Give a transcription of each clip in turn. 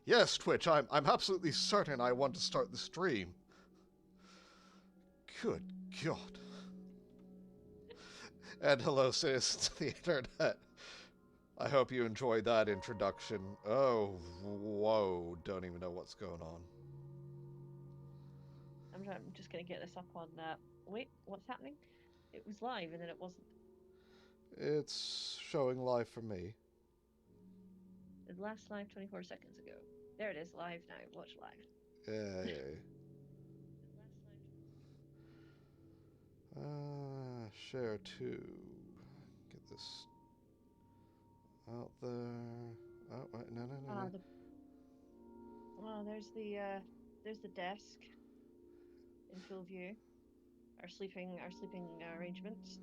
Yes, Twitch, I'm absolutely certain I want to start the stream. Good God. And hello, citizens of the internet. I hope you enjoyed that introduction. Oh, whoa, don't even know what's going on. I'm just gonna get this up on. Wait, what's happening? It was live and then it wasn't. It's showing live for me. It last live 24 seconds ago. There it is, live now. Watch live. Yay. Share to get this out there. Oh, wait, no, no, no, Ah, no. there's the desk in full view. Our sleeping arrangements.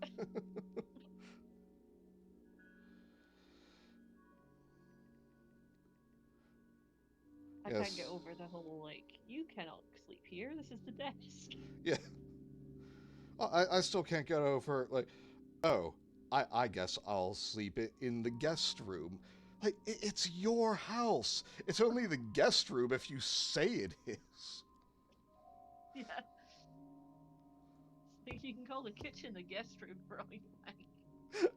I can't get Yes. over the whole like you cannot sleep here. This is the desk. Yeah. I still can't get over, like, oh, I guess I'll sleep in the guest room. Like, it's your house. It's only the guest room if you say it is. Yeah, so you can call the kitchen the guest room for all you like.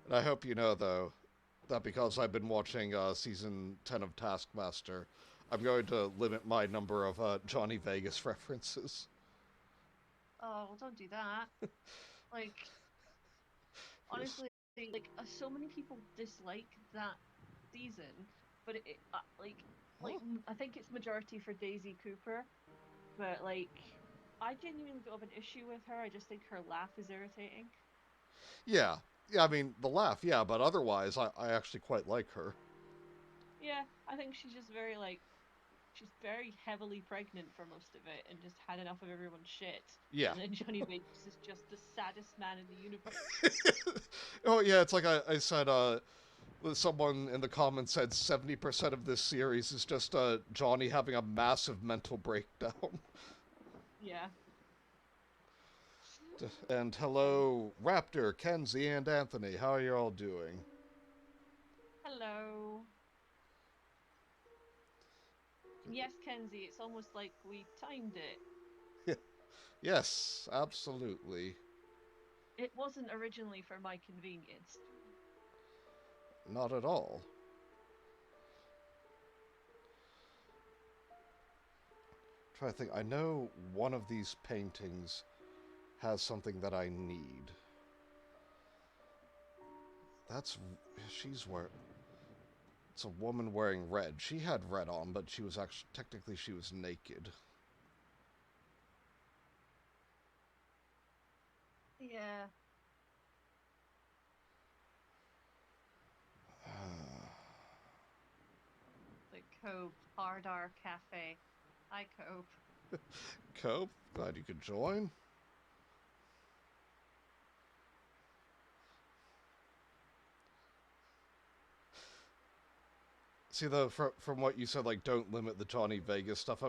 And I hope you know, though, that because I've been watching season 10 of Taskmaster, I'm going to limit my number of Johnny Vegas references. Oh, well, don't do that. Like, Yes. honestly, like so many people dislike that season, but Huh? I think it's majority for Daisy Cooper, but like I genuinely don't have an issue with her. I just think her laugh is irritating. Yeah. Yeah, I mean, the laugh, yeah, but otherwise, I actually quite like her. Yeah, I think she's just very like she's very heavily pregnant for most of it and just had enough of everyone's shit. Yeah. And then Johnny Vegas is just the saddest man in the universe. Oh, yeah, it's like I said, someone in the comments said 70% of this series is just Johnny having a massive mental breakdown. Yeah. And Um. hello, Raptor, Kenzie, and Anthony. How are you all doing? Hello. Yes, Kenzie, it's almost like we timed it. Yes, absolutely. It wasn't originally for my convenience. Not at all. Try to think. I know one of these paintings has something that I need. That's she's wearing. It's a woman wearing red. She had red on, but she was actually technically she was naked. Yeah. The Cove Hard R Cafe. Hi, Cove. Cope, glad you could join. See, though, from what you said, like, don't limit the Johnny Vegas stuff.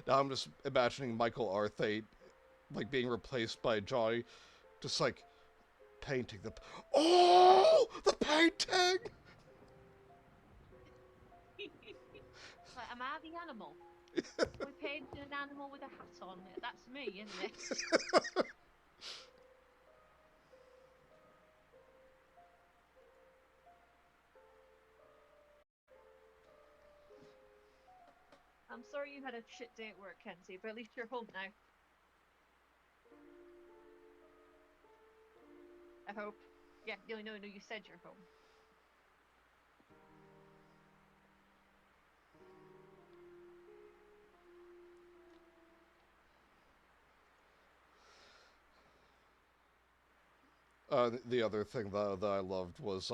I'm just imagining Michael Arthate, like, being replaced by Johnny, just, like, painting the... Oh! The painting! Like, am I the animal? We painted an animal with a hat on. That's me, isn't it? I'm sorry you had a shit day at work, Kenzie, but at least you're home now. I hope. Yeah, no, no, no, you said you're home. The other thing, though, that I loved was,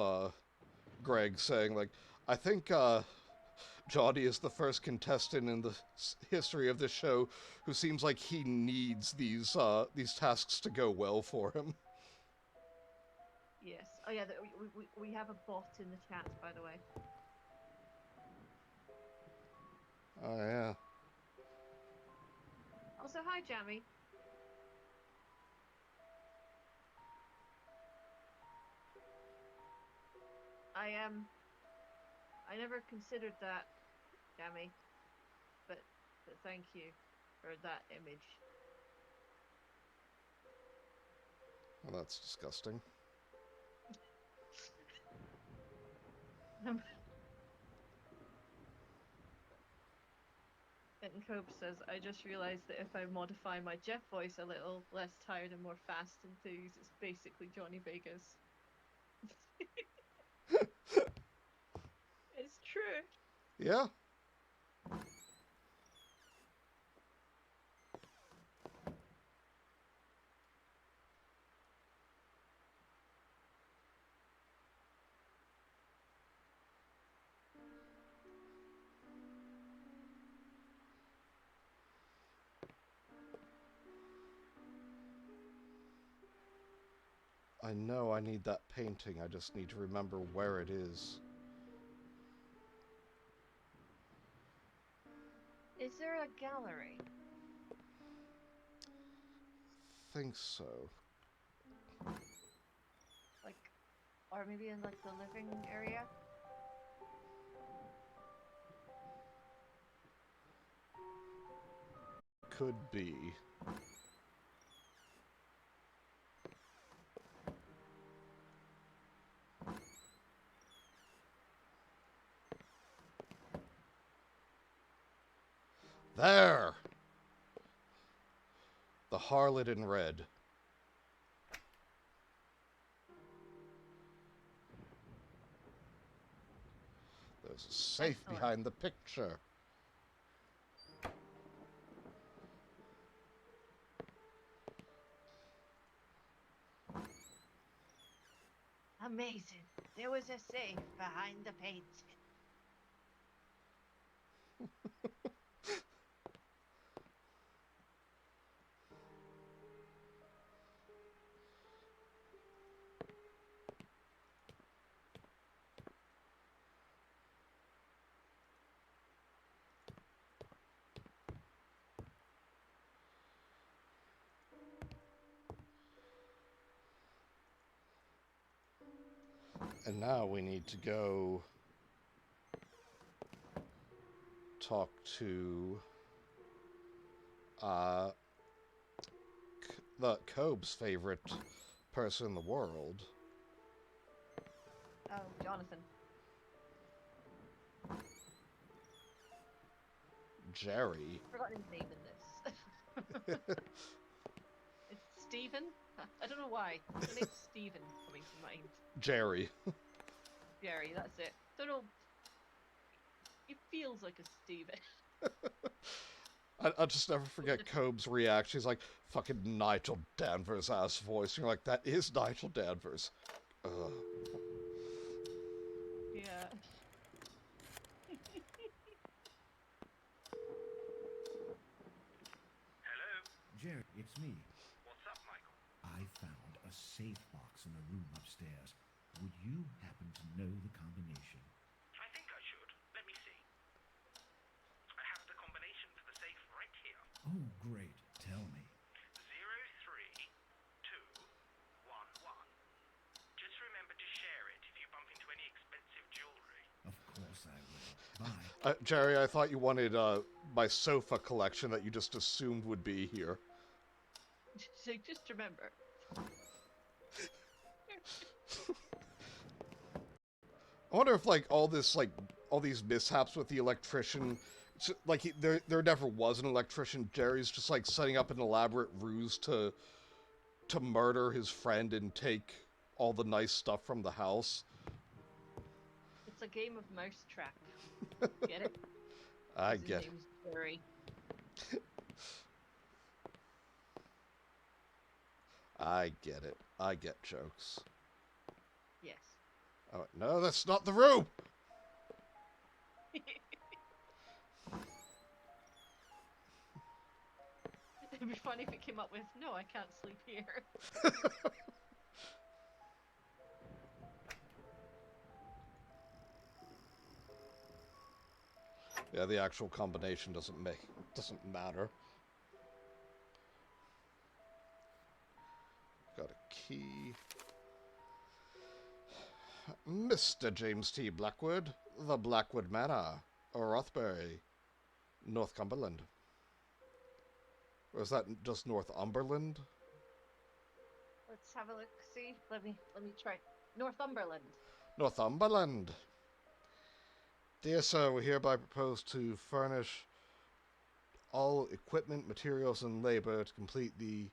Greg saying, like, I think, Johnny is the first contestant in the history of this show who seems like he needs these tasks to go well for him. Yes. Oh, yeah, we have a bot in the chat, by the way. Oh yeah. Also, hi, Jammy. I never considered that, Gammy. But thank you for that image. Well, that's disgusting. And Cope says, I just realized that if I modify my Jeff voice a little less tired and more fast and enthused, it's basically Johnny Vegas. It's true. Yeah. I know I need that painting, I just need to remember where it is. Is there a gallery? Think so. Like, or maybe in like the living area? Could be. There! The harlot in red. There's a safe Excellent. behind the picture. Amazing. There was a safe behind the painting. And now we need to go talk to the Cobe's favorite person in the world. Oh, Jonathan. Jerry. I've forgotten his name in this. It's Stephen? I don't know why. The name's Stephen coming to mind. Jerry. Jerry, that's it. Don't know. He feels like a Stephen. I'll just never forget Cobe's reaction. He's like, fucking Nigel Danvers ass voice. And you're like, that is Nigel Danvers. Ugh. Yeah. Hello? Jerry, it's me. What's up, Michael? I found a safe box in a room upstairs. Would you happen to know the combination? I think I should. Let me see. I have the combination for the safe right here. Oh, great. Tell me. 03211. Just remember to share it if you bump into any expensive jewelry. Of course I will. Bye. Jerry, I thought you wanted my sofa collection that you just assumed would be here. So just remember. I wonder if, like, all these mishaps with the electrician, like, there never was an electrician. Jerry's just, like, setting up an elaborate ruse to murder his friend and take all the nice stuff from the house. It's a game of mousetrap. Get it? I His get it. name's Jerry. I get it. I get jokes. Yes. Oh, no, that's not the room! It'd be funny if it came up with, no, I can't sleep here. Yeah, the actual combination doesn't matter. Got a key. Mr. James T. Blackwood, the Blackwood Manor, Rothbury, Northumberland. Or is that just Northumberland? Let's have a look. See, let me try. Northumberland. Northumberland. Dear sir, we hereby propose to furnish all equipment, materials, and labor to complete the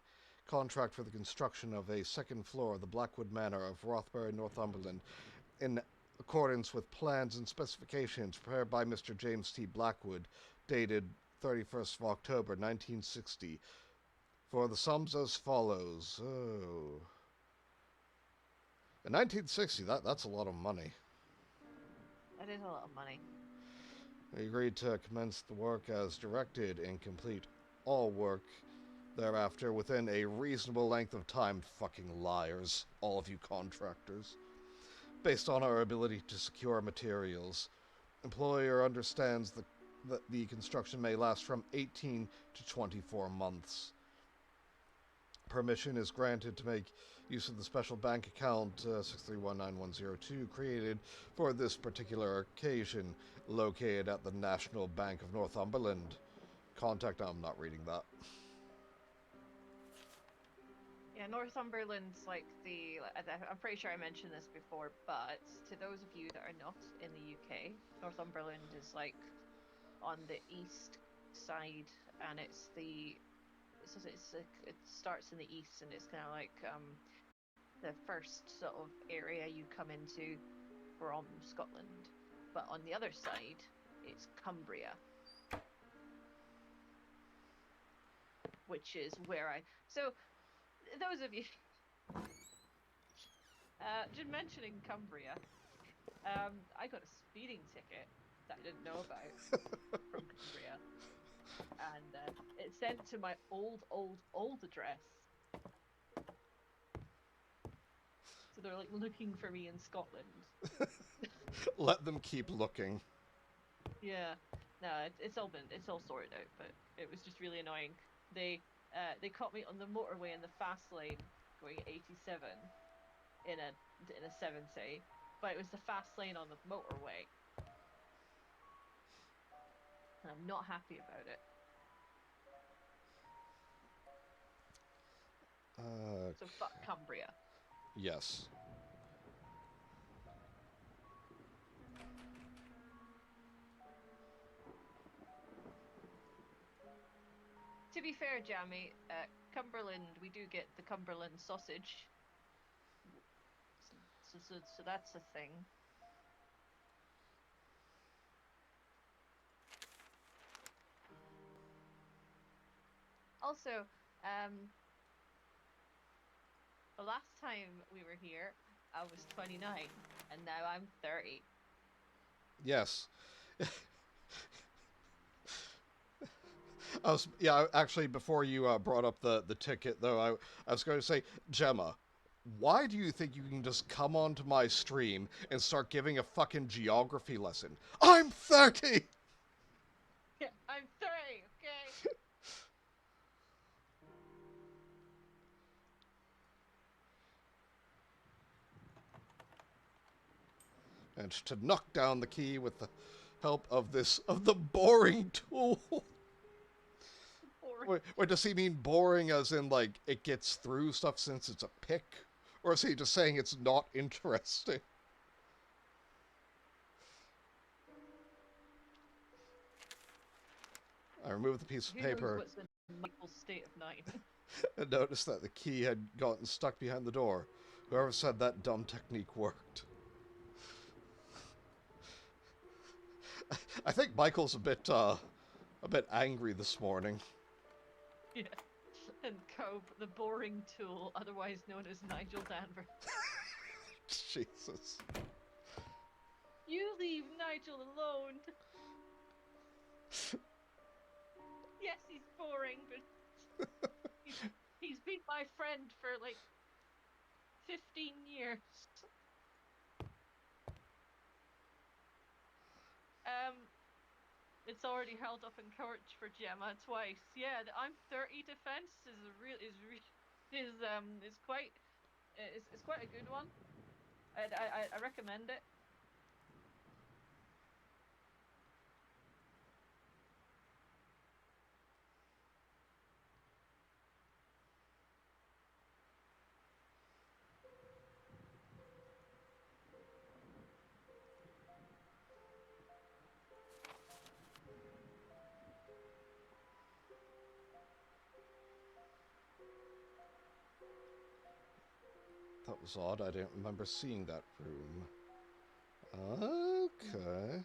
contract for the construction of a second floor of the Blackwood Manor of Rothbury, Northumberland, in accordance with plans and specifications prepared by Mr. James T. Blackwood, dated 31st of October, 1960, for the sums as follows. Oh. In 1960, that's a lot of money. That is a lot of money. We agreed to commence the work as directed and complete all work thereafter within a reasonable length of time. Fucking liars, all of you contractors. Based on our ability to secure materials. Employer understands that the construction may last from 18 to 24 months. Permission is granted to make use of the special bank account 6319102 created for this particular occasion, located at the National Bank of Northumberland. Contact... I'm not reading that. Yeah, Northumberland's like I'm pretty sure I mentioned this before, but to those of you that are not in the UK, Northumberland is like on the east side, and it starts in the east, and it's kind of like the first sort of area you come into from Scotland. But on the other side, it's Cumbria, which is where So, those of you just mentioning Cumbria, I got a speeding ticket that I didn't know about from Cumbria, and it's sent to my old address. So they're like looking for me in Scotland. Let them keep looking. Yeah, no, it's all sorted out, but it was just really annoying. They caught me on the motorway in the fast lane going 87 in a 70, but it was the fast lane on the motorway, and I'm not happy about it. So fuck Cumbria. Yes. To be fair, Jamie, Cumberland, we do get the Cumberland sausage. So that's a thing. Also, the last time we were here, I was 29, and now I'm 30. Yes. Actually, before you brought up the ticket, though, I was going to say, Gemma, why do you think you can just come onto my stream and start giving a fucking geography lesson? I'm 30! Yeah, I'm 30, okay? And to knock down the key with the help of the boring tool. Wait, does he mean boring as in, like, it gets through stuff since it's a pick? Or is he just saying it's not interesting? I removed the piece of paper. Who knows what's in Michael's state of mind? And noticed that the key had gotten stuck behind the door. Whoever said that dumb technique worked. I think Michael's a bit angry this morning. Yeah. And Cobb, the boring tool, otherwise known as Nigel Danvers. Jesus. You leave Nigel alone. Yes, he's boring, but he's been my friend for like 15 years. It's already held up in court for Gemma twice. Yeah, the I'm 30 defense is quite a good one. I recommend it. That was odd. I didn't remember seeing that room. Okay.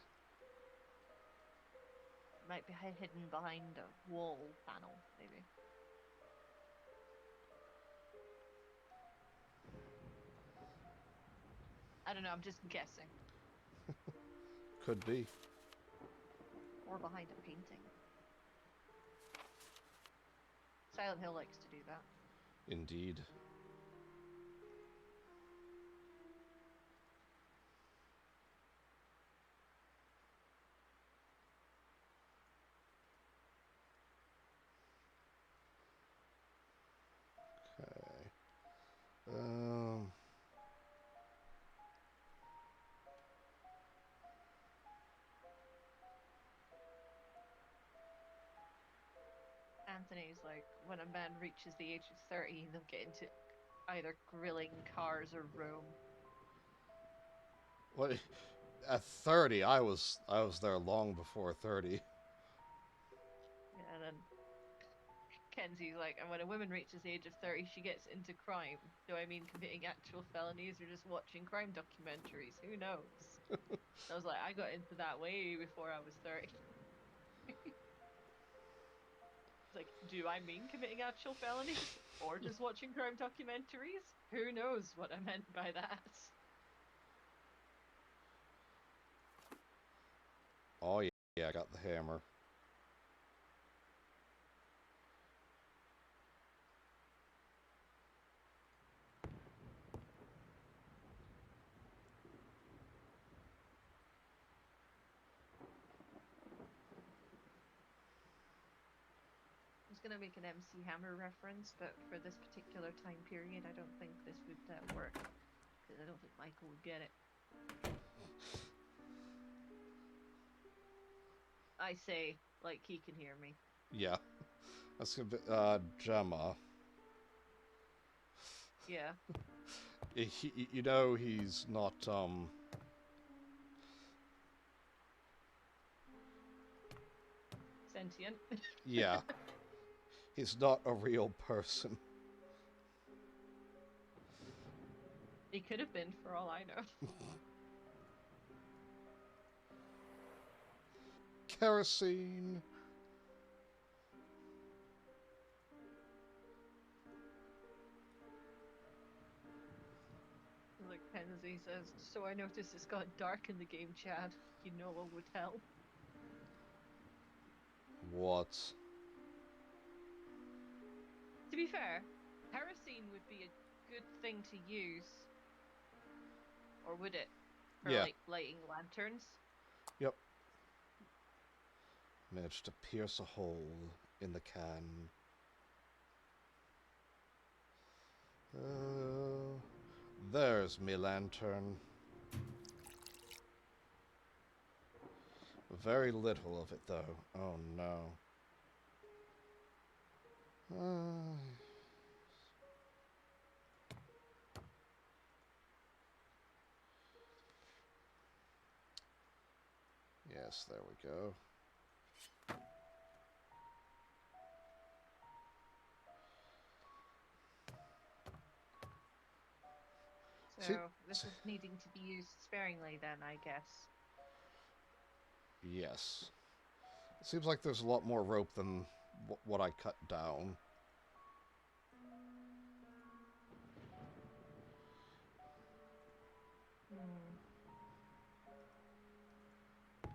Might be hidden behind a wall panel, maybe. I don't know, I'm just guessing. Could be. Or behind a painting. Silent Hill likes to do that. Indeed. Okay. Anthony's like, when a man reaches the age of 30, they'll get into either grilling cars or Rome. What? At 30, I was there long before 30. Yeah, and then Kenzie's like, and when a woman reaches the age of 30, she gets into crime. Do I mean committing actual felonies or just watching crime documentaries? Who knows? I was like, I got into that way before I was 30. It's like, do I mean committing actual felonies or just watching crime documentaries? Who knows what I meant by that? Oh yeah, I got the hammer. I was gonna make an MC Hammer reference, but for this particular time period, I don't think this would work because I don't think Michael would get it. I say, like he can hear me. Yeah. That's gonna be, Gemma. Yeah. You know he's not, Sentient. yeah. He's not a real person. He could have been, for all I know. Kerosene. Like Kenzie says, so I noticed it's got dark in the game, Chad. You know what would help. What? To be fair, kerosene would be a good thing to use. Or would it? For Yeah. like lighting lanterns? Yep. Managed to pierce a hole in the can. There's me lantern. Very little of it, though. Oh no. Yes, there we go. So this is needing to be used sparingly then, I guess. Yes. It seems like there's a lot more rope than what I cut down.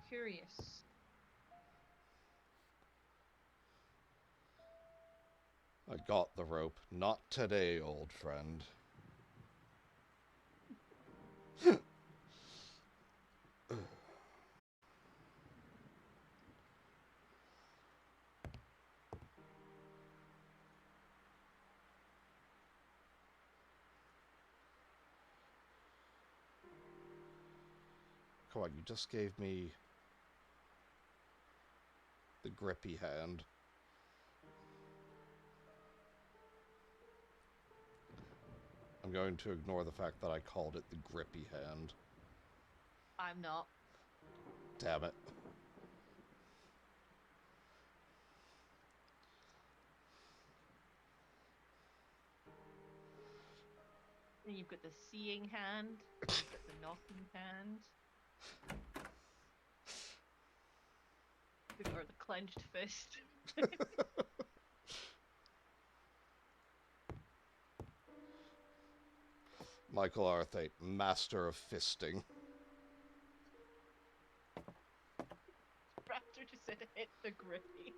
Curious. I got the rope. Not today, old friend. Come on, you just gave me the grippy hand. I'm going to ignore the fact that I called it the grippy hand. I'm not. Damn it. And you've got the seeing hand. You've got the knocking hand. Or the clenched fist. Michael Arthate, master of fisting. Raptor just said hit the grippy.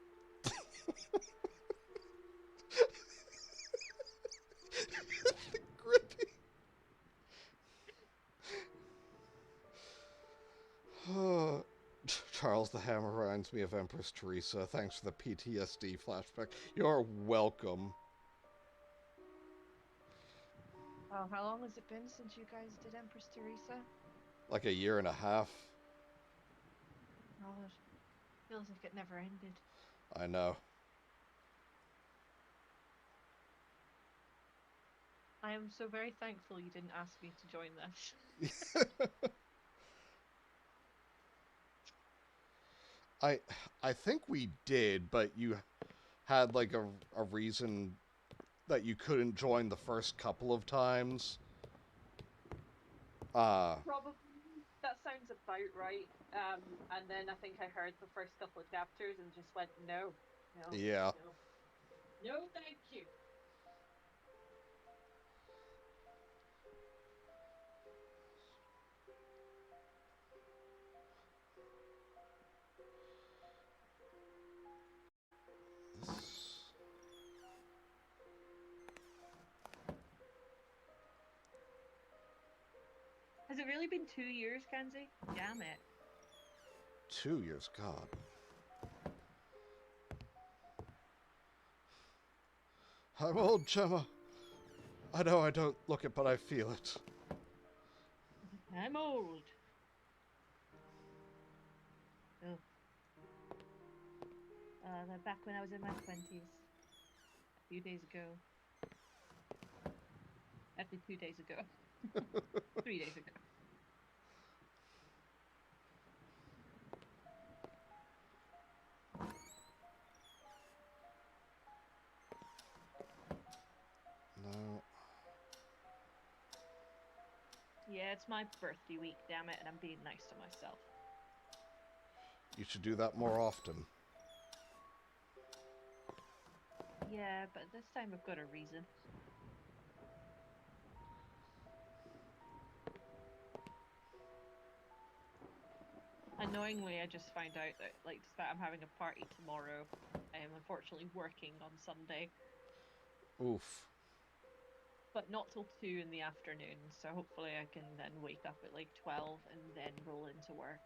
The grippy. Charles the Hammer reminds me of Empress Teresa. Thanks for the PTSD flashback. You're welcome. Oh, how long has it been since you guys did Empress Teresa? Like a year and a half. God, feels like it never ended. I know. I am so very thankful you didn't ask me to join this. I think we did, but you had like a reason that you couldn't join the first couple of times. Probably. That sounds about right. And then I think I heard the first couple of chapters and just went, no. Yeah. No, thank you. Has it really been 2 years, Kenzie? Damn it. 2 years, God. I'm old, Gemma. I know I don't look it, but I feel it. I'm old. Oh. Back when I was in my 20s. A few days ago. Actually, 2 days ago. 3 days ago. No. Yeah, it's my birthday week, damn it, and I'm being nice to myself. You should do that more often. Yeah, but this time I've got a reason. Annoyingly, I just found out that, like, despite I'm having a party tomorrow, I am unfortunately working on Sunday. Oof. But not till 2 in the afternoon, so hopefully I can then wake up at like 12 and then roll into work.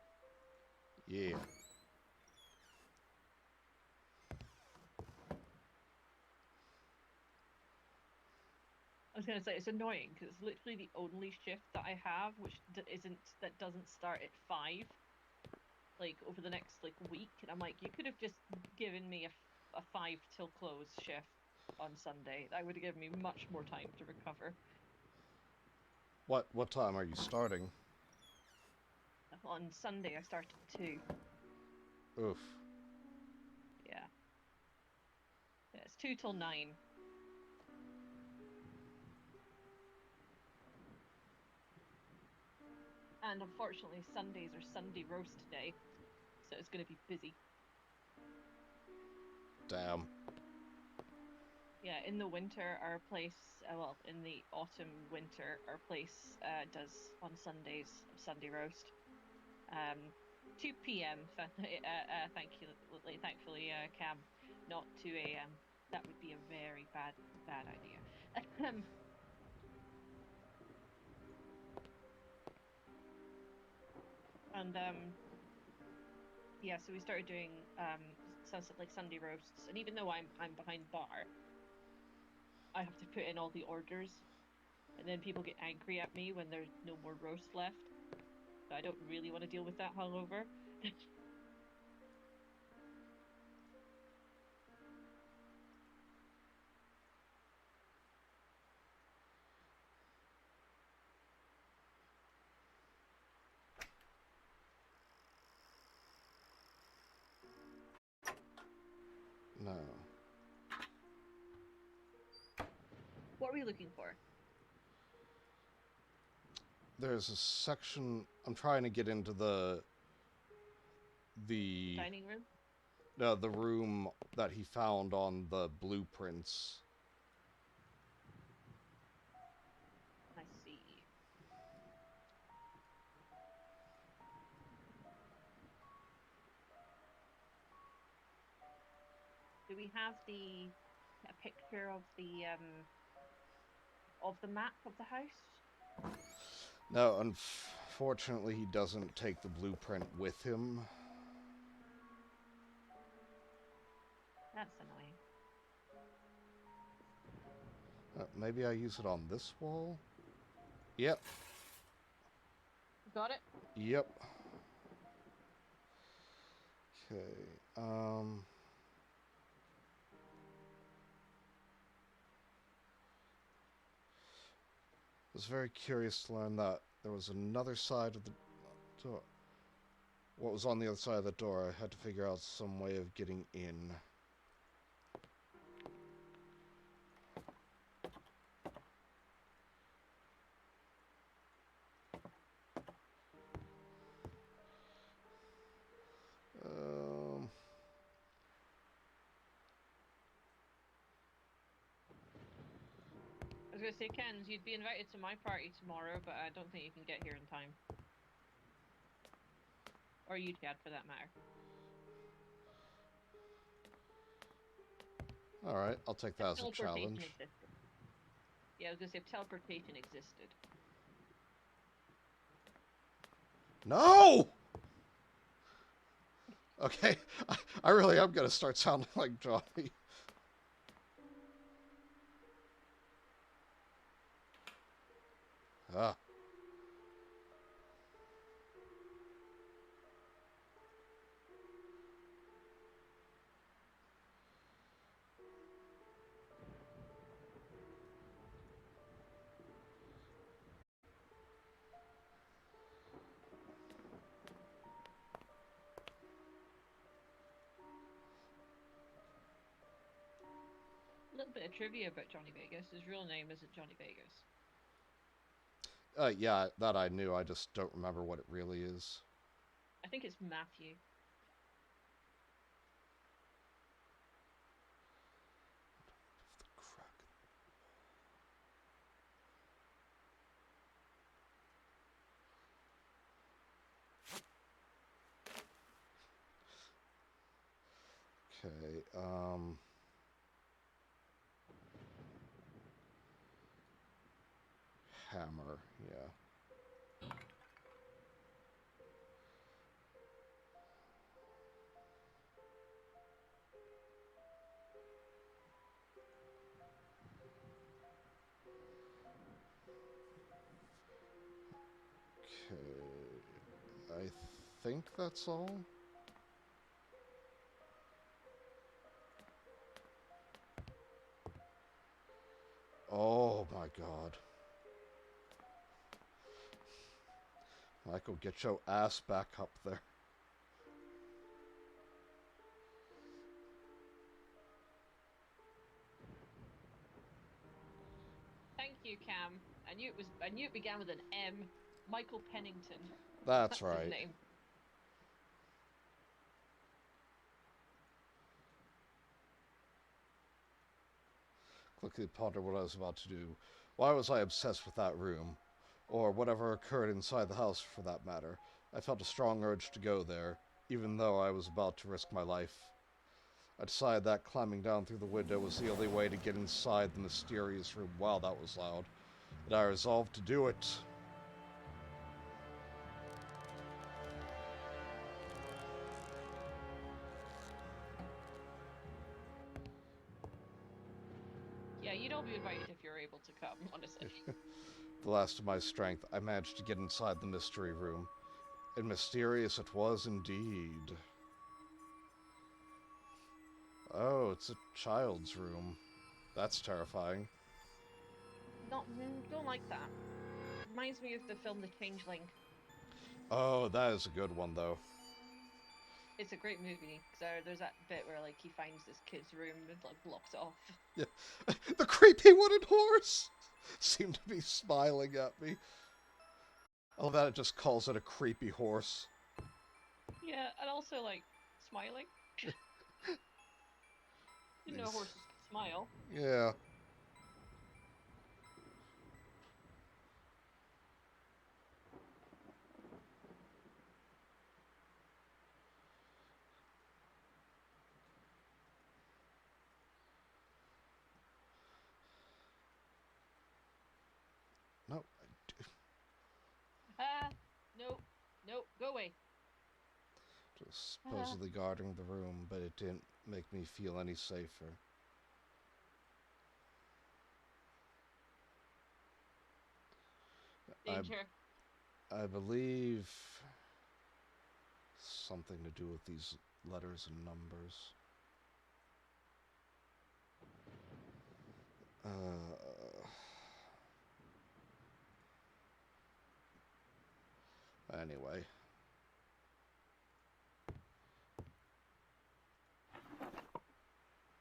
Yeah. I was gonna say it's annoying because it's literally the only shift that I have which doesn't start at 5. Like over the next like week, and I'm like, you could have just given me a 5 till close shift on Sunday. That would have given me much more time to recover. What time are you starting? On Sunday I start at 2. Oof. Yeah. Yeah, it's 2 till 9. And unfortunately, Sundays are Sunday roast day, so it's going to be busy. Damn. Yeah, in the winter, our place, well, in the autumn winter, our place does on Sundays Sunday roast. 2 p.m. Thankfully, Cam, not 2 a.m. That would be a very bad idea. And yeah, so we started doing like Sunday roasts, and even though I'm behind bar, I have to put in all the orders, and then people get angry at me when there's no more roast left. So I don't really want to deal with that hungover. No. What are we looking for? There's a section... I'm trying to get into the Dining room? the room that he found on the blueprints. I see. Do we have a picture of the map of the house? No, unfortunately, he doesn't take the blueprint with him. That's annoying. Maybe I use it on this wall? Yep. Got it? Yep. Okay, I was very curious to learn that there was another side of the door. What was on the other side of the door? I had to figure out some way of getting in. I was gonna say, Kens, you'd be invited to my party tomorrow, but I don't think you can get here in time. Or you, Chad, for that matter. Alright, I'll take that as a challenge. Existed. Yeah, I was gonna say if teleportation existed. No! Okay, I really am gonna start sounding like Johnny. Ah. A little bit of trivia about Johnny Vegas. His real name isn't Johnny Vegas. Yeah, that I knew. I just don't remember what it really is. I think it's Matthew. Okay, hammer, yeah. Okay, I think that's all. Oh my god. Michael, get your ass back up there. Thank you, Cam. I knew it began with an M. Michael Pennington. That's His right. name. Quickly pondered what I was about to do. Why was I obsessed with that room? Or whatever occurred inside the house, for that matter. I felt a strong urge to go there, even though I was about to risk my life. I decided that climbing down through the window was the only way to get inside the mysterious room. Wow, that was loud. And I resolved to do it. Yeah, you'd all be invited if you're able to come, honestly. The last of my strength, I managed to get inside the mystery room. And mysterious it was indeed. Oh, it's a child's room. That's terrifying. Don't like that. Reminds me of the film The Changeling. Oh, that is a good one, though. It's a great movie because there's that bit where like he finds this kid's room and like blocks it off. Yeah. The creepy wooden horse seemed to be smiling at me. Oh, that it just calls it a creepy horse. Yeah, and also like smiling. Didn't know horses could smile. Yeah. No. No, go away. Just supposedly guarding the room, but it didn't make me feel any safer. Danger. I believe something to do with these letters and numbers. Anyway.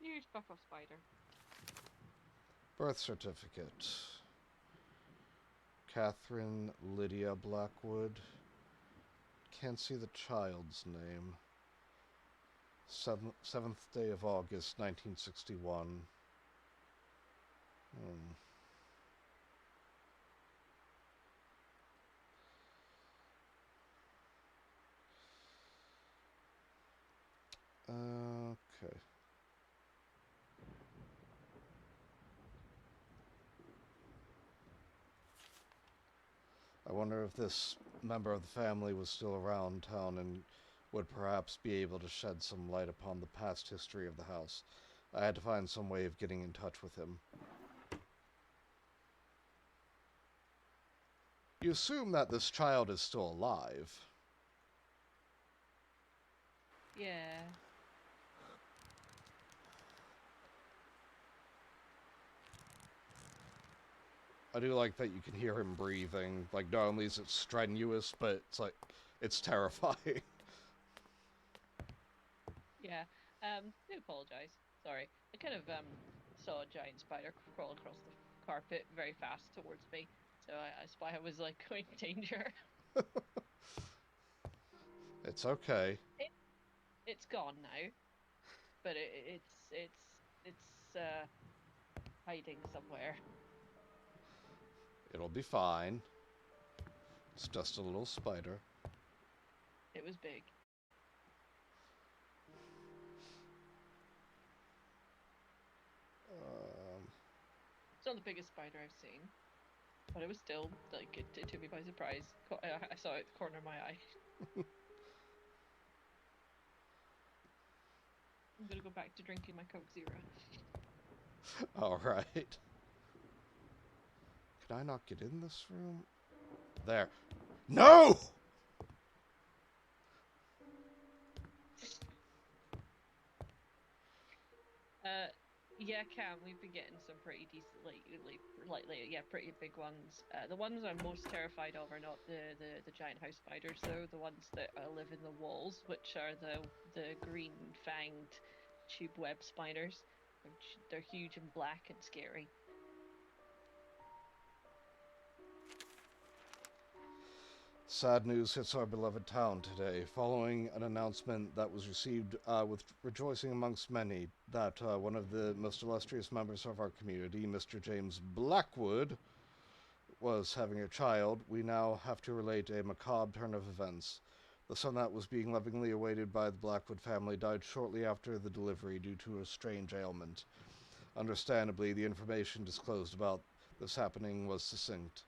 Huge buff of spider. Birth certificate. Catherine Lydia Blackwood. Can't see the child's name. 7th day of August, 1961. Okay. I wonder if this member of the family was still around town and would perhaps be able to shed some light upon the past history of the house. I had to find some way of getting in touch with him. You assume that this child is still alive. Yeah. I do like that you can hear him breathing. Like, not only is it strenuous, but it's like, it's terrifying. Yeah. Do apologize. Sorry. I kind of saw a giant spider crawl across the carpet very fast towards me. So that's why I was like going danger. It's okay. It's gone now. But it's hiding somewhere. It'll be fine. It's just a little spider. It was big. It's not the biggest spider I've seen, but it was still like it took me by surprise. I saw it at the corner of my eye. I'm gonna go back to drinking my Coke Zero. Alright. Can I not get in this room? There. No! Yeah, Cam, we've been getting some pretty decent lately, yeah, pretty big ones. The ones I'm most terrified of are not the giant house spiders, though. The ones that live in the walls, which are the green fanged tube web spiders. They're huge and black and scary. Sad news hits our beloved town today, following an announcement that was received with rejoicing amongst many that one of the most illustrious members of our community, Mr. James Blackwood, was having a child. We now have to relate a macabre turn of events. The son that was being lovingly awaited by the Blackwood family died shortly after the delivery due to a strange ailment. Understandably, the information disclosed about this happening was succinct.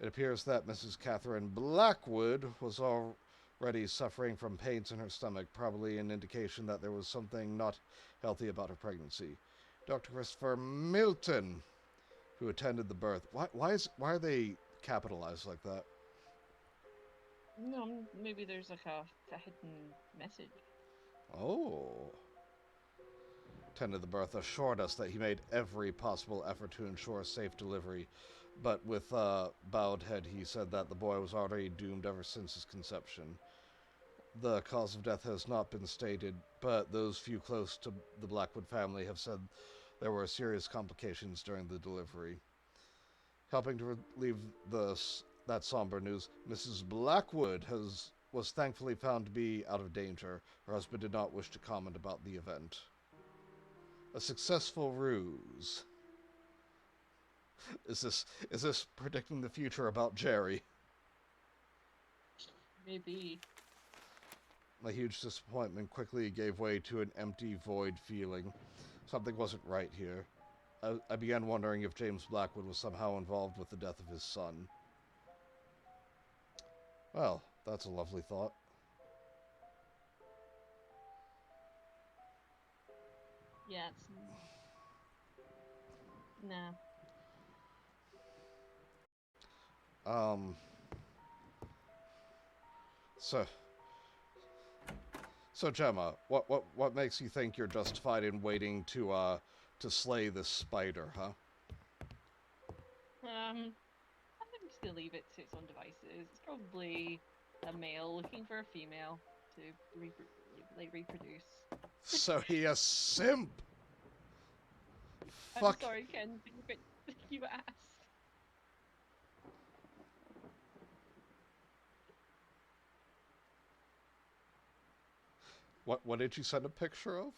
It appears that Mrs. Catherine Blackwood was already suffering from pains in her stomach, probably an indication that there was something not healthy about her pregnancy. Dr. Christopher Milton, who attended the birth. Why are they capitalized like that? No, maybe there's like a hidden message. Oh. Tended the Bertha assured us that he made every possible effort to ensure safe delivery, but with bowed head he said that the boy was already doomed ever since his conception. The cause of death has not been stated, but those few close to the Blackwood family have said there were serious complications during the delivery. Helping to relieve that somber news, Mrs. Blackwood was thankfully found to be out of danger. Her husband did not wish to comment about the event. A successful ruse. Is this predicting the future about Jerry? Maybe. My huge disappointment quickly gave way to an empty, void feeling. Something wasn't right here. I began wondering if James Blackwood was somehow involved with the death of his son. Well, that's a lovely thought. Yeah, it's... Nah. So, Gemma, what makes you think you're justified in waiting to slay this spider, huh? I'm just gonna leave it to its own devices. It's probably a male looking for a female to reproduce. So he a simp. I'm Fuck. sorry, Ken, but you asked. What did you send a picture of?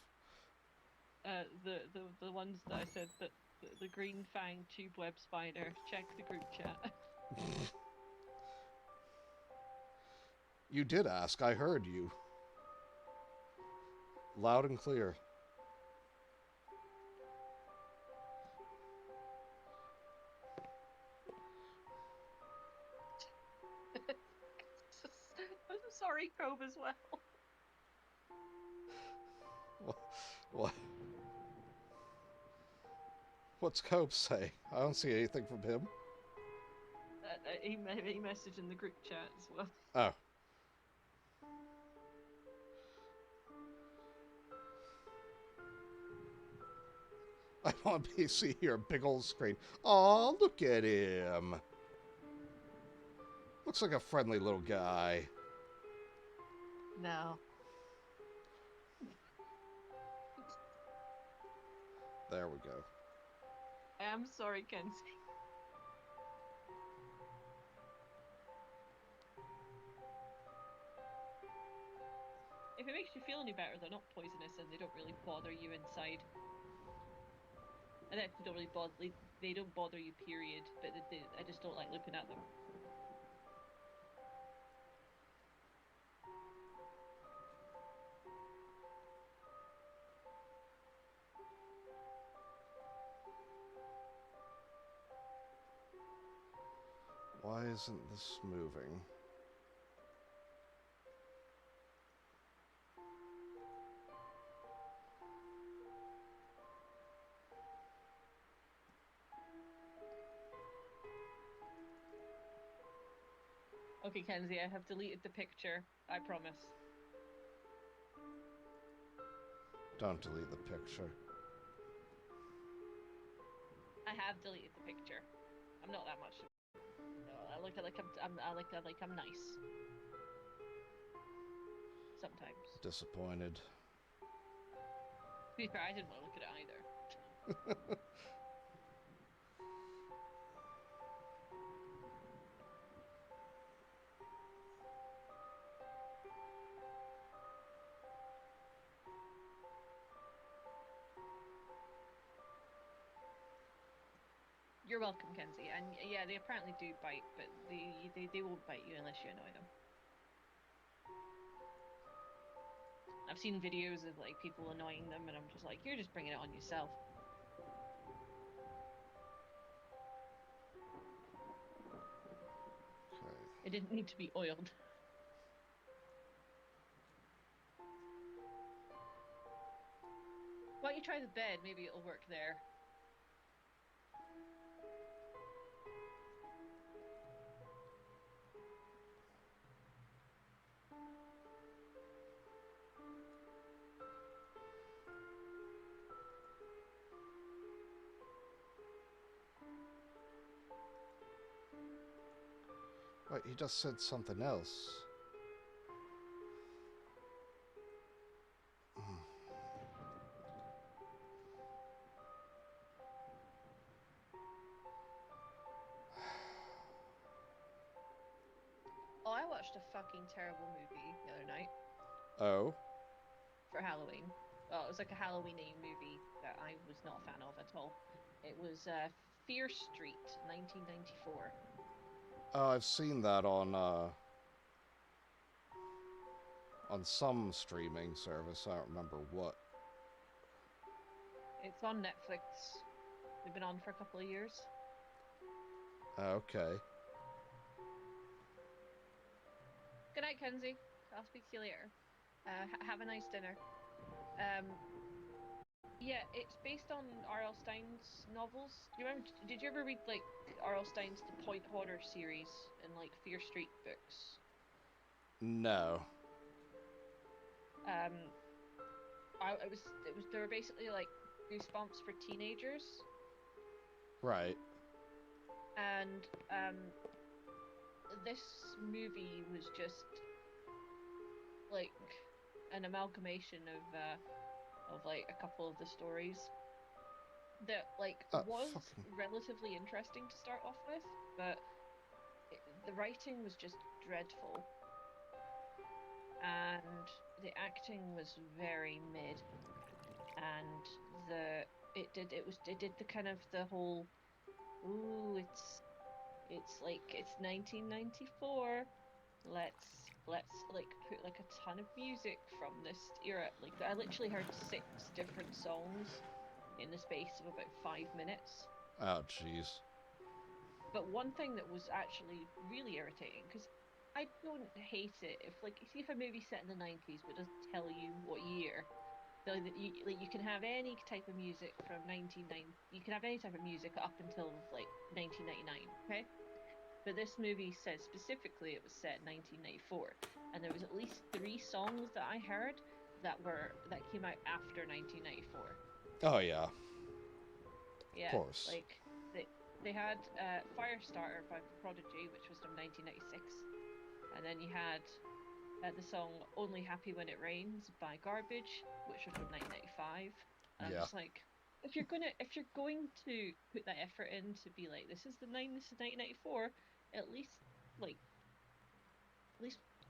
The ones that I said that the green fang tube web spider. Check the group chat. You did ask. I heard you. Loud and clear. I'm sorry, Cove, as well. What? What's Cope say? I don't see anything from him. He messaged in the group chat as well. Oh. I'm on PC here, big old screen. Aw, look at him. Looks like a friendly little guy. No. There we go. I'm sorry, Kenzie. If it makes you feel any better, they're not poisonous and they don't really bother you inside. And they actually don't really bother. They don't bother you, period. But I just don't like looking at them. Why isn't this moving? Okay, Kenzie, I have deleted the picture. I promise. Don't delete the picture. I have deleted the picture. I'm not that much. No, I look like I'm nice. Sometimes. Disappointed. To be fair, I didn't want to look at it either. You're welcome, Kenzie. And yeah, they apparently do bite, but they won't bite you unless you annoy them. I've seen videos of like people annoying them, and I'm just like, you're just bringing it on yourself. Okay. It didn't need to be oiled. Why don't you try the bed? Maybe it'll work there. Wait, he just said something else. Oh, I watched a fucking terrible movie the other night Oh? for Halloween. Well, it was like a Halloween-y movie that I was not a fan of at all. It was Fear Street, 1994. Oh, I've seen that on some streaming service. I don't remember what. It's on Netflix. They've been on for a couple of years. Okay. Good night, Kenzie. I'll speak to you later. Have a nice dinner. Yeah, it's based on R.L. Stein's novels. Do you remember? Did you ever read like R.L. Stein's The Point Horror series and like Fear Street books? No. They were basically like Goosebumps for teenagers, Right. and this movie was just like an amalgamation of like a couple of the stories that like was relatively interesting to start off with, but the writing was just dreadful, and the acting was very mid, and it did the kind of the whole, ooh, it's like it's 1994, let's like put like a ton of music from this era. Like I literally heard 6 different songs in the space of about 5 minutes. Oh, jeez. But one thing that was actually really irritating, because I don't hate it if like see if a movie's set in the 90s but doesn't tell you what year. So that you can have any type of music from 1990. You can have any type of music up until like 1999. Okay. But this movie said specifically it was set in 1994, and there was at least 3 songs that I heard that came out after 1994. Oh, yeah. Yeah, Of course. like they had Firestarter by Prodigy, which was from 1996, and then you had the song Only Happy When It Rains by Garbage, which was from 1995. And I'm Yeah. just like, if you're going to put that effort in to be like, this is 1994, at least like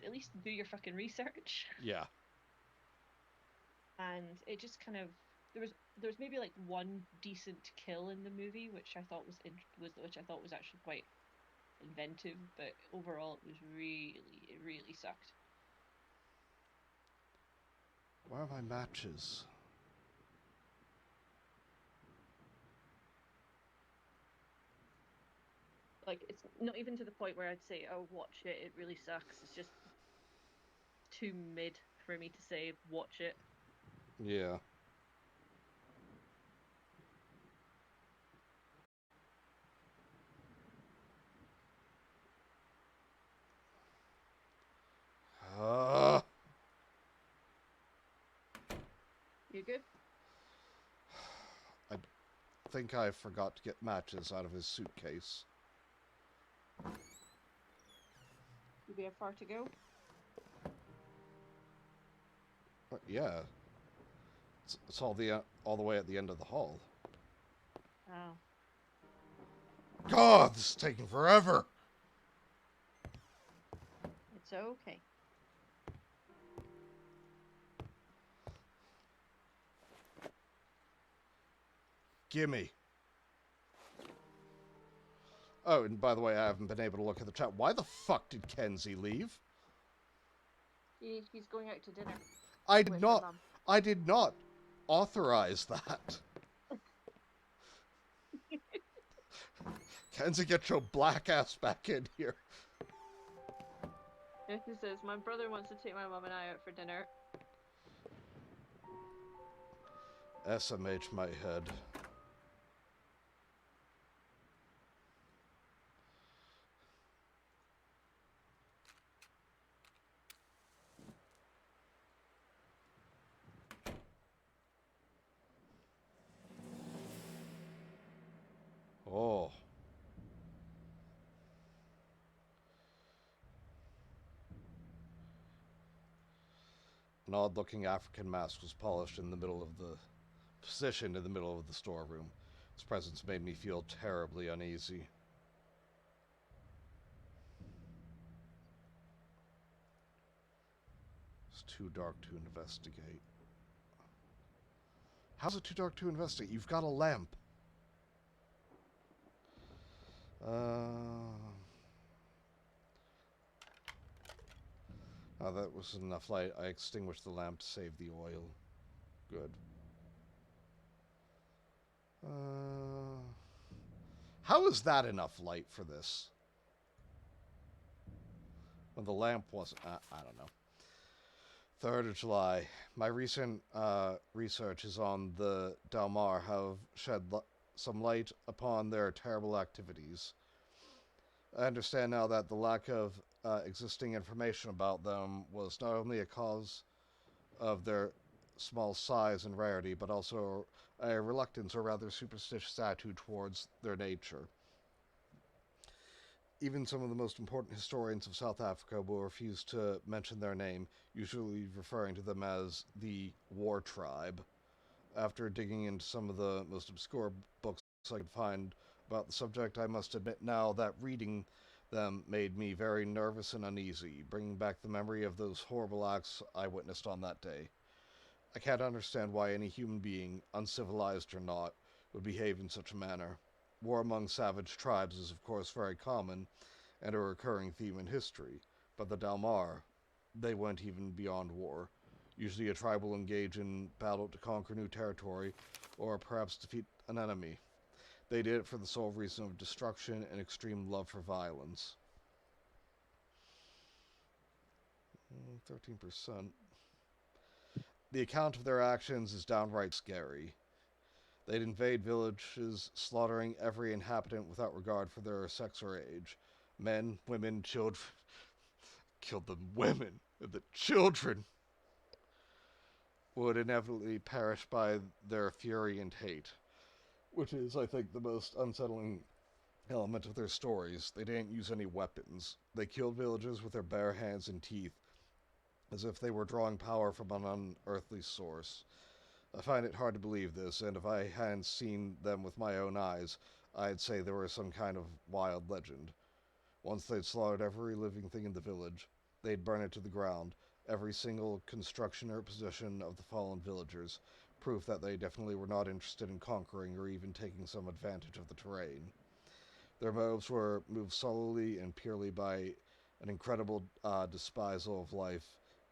at least do your fucking research. Yeah. And it just kind of there was maybe like one decent kill in the movie, which I thought was actually quite inventive, but overall it really sucked. Where are my matches? Like, it's not even to the point where I'd say, oh, watch it, it really sucks. It's just too mid for me to say, watch it. Yeah. You good? I think I forgot to get matches out of his suitcase. Do we have far to go? Yeah. It's all the way at the end of the hall. Oh. God, this is taking forever! It's okay. Gimme. Oh, and by the way, I haven't been able to look at the chat. Why the fuck did Kenzie leave? He's going out to dinner. I did not authorize that. Kenzie, get your black ass back in here. Yeah, he says, my brother wants to take my mom and I out for dinner. SMH my head. Oh. An odd-looking African mask was polished in the middle of the positioned in the middle of the storeroom. Its presence made me feel terribly uneasy. It's too dark to investigate. How's it too dark to investigate? You've got a lamp. Oh, that was enough light. I extinguished the lamp to save the oil. Good. How is that enough light for this? When the lamp wasn't... I don't know. 3rd of July. My recent researches on the Dalmar have shed some light upon their terrible activities. I understand now that the lack of existing information about them was not only a cause of their small size and rarity, but also a reluctance or rather superstitious attitude towards their nature. Even some of the most important historians of South Africa will refuse to mention their name, usually referring to them as the War Tribe. After digging into some of the most obscure books I could find about the subject, I must admit now that reading them made me very nervous and uneasy, bringing back the memory of those horrible acts I witnessed on that day. I can't understand why any human being, uncivilized or not, would behave in such a manner. War among savage tribes is of course very common and a recurring theme in history, but the Dalmar, they went even beyond war. Usually a tribe will engage in battle to conquer new territory or perhaps defeat an enemy. They did it for the sole reason of destruction and extreme love for violence. 13%. The account of their actions is downright scary. They'd invade villages, slaughtering every inhabitant without regard for their sex or age. Men, women, children. Killed the women and the children. Would inevitably perish by their fury and hate. Which is, I think, the most unsettling element of their stories. They didn't use any weapons. They killed villagers with their bare hands and teeth, as if they were drawing power from an unearthly source. I find it hard to believe this, and if I hadn't seen them with my own eyes, I'd say they were some kind of wild legend. Once they'd slaughtered every living thing in the village, they'd burn it to the ground, every single construction or possession of the fallen villagers, proof that they definitely were not interested in conquering or even taking some advantage of the terrain. Their motives were moved solely and purely by an incredible despisal of life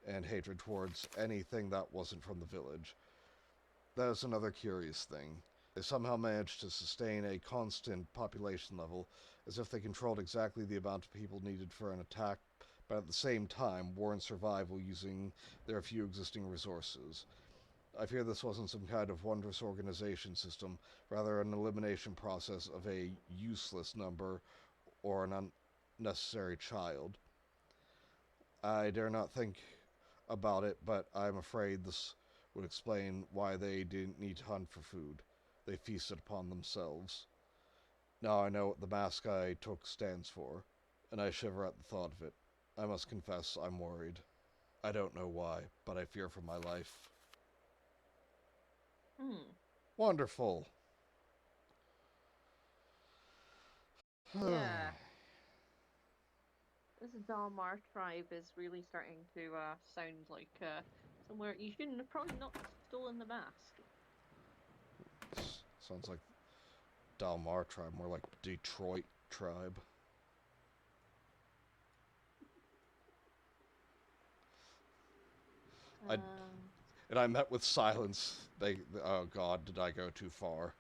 and hatred towards anything that wasn't from the village. That is another curious thing. They somehow managed to sustain a constant population level, as if they controlled exactly the amount of people needed for an attack, but at the same time warrant survival using their few existing resources. I fear this wasn't some kind of wondrous organization system, rather an elimination process of a useless number or an unnecessary child. I dare not think about it, but I'm afraid this would explain why they didn't need to hunt for food. They feasted upon themselves. Now I know what the mask I took stands for, and I shiver at the thought of it. I must confess I'm worried. I don't know why, but I fear for my life. Wonderful. Yeah. This Dalmar tribe is really starting to sound like somewhere you shouldn't have probably not stolen the mask. Sounds like Dalmar tribe, more like Detroit tribe. And I met with silence. Oh God, did I go too far?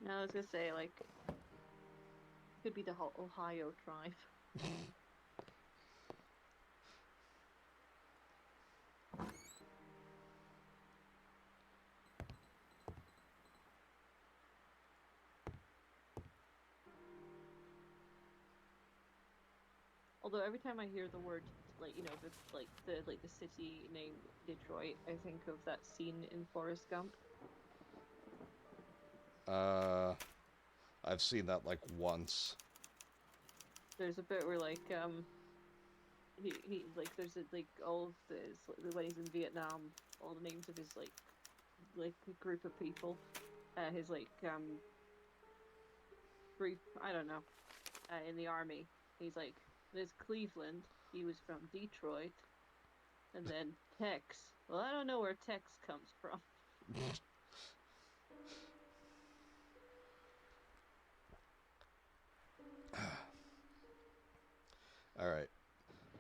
No, I was gonna say like could be the whole Ohio tribe. Although every time I hear the word, like the city name Detroit, I think of that scene in Forrest Gump. I've seen that like once. There's a bit where like there's like all of when he's in Vietnam, all the names of his like a group of people, his group, I don't know, in the army. He's like, there's Cleveland. He was from Detroit, and then Tex. Well, I don't know where Tex comes from. Alright.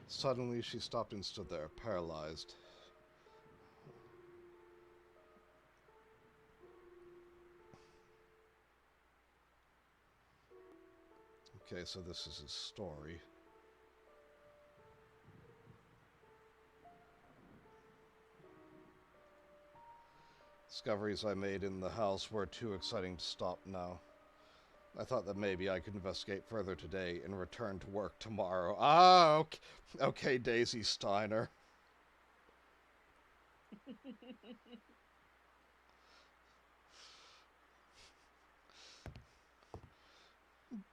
Suddenly she stopped and stood there, paralyzed. Okay, so this is his story. Discoveries I made in the house were too exciting to stop now. I thought that maybe I could investigate further today and return to work tomorrow. Ah, okay, okay, Daisy Steiner.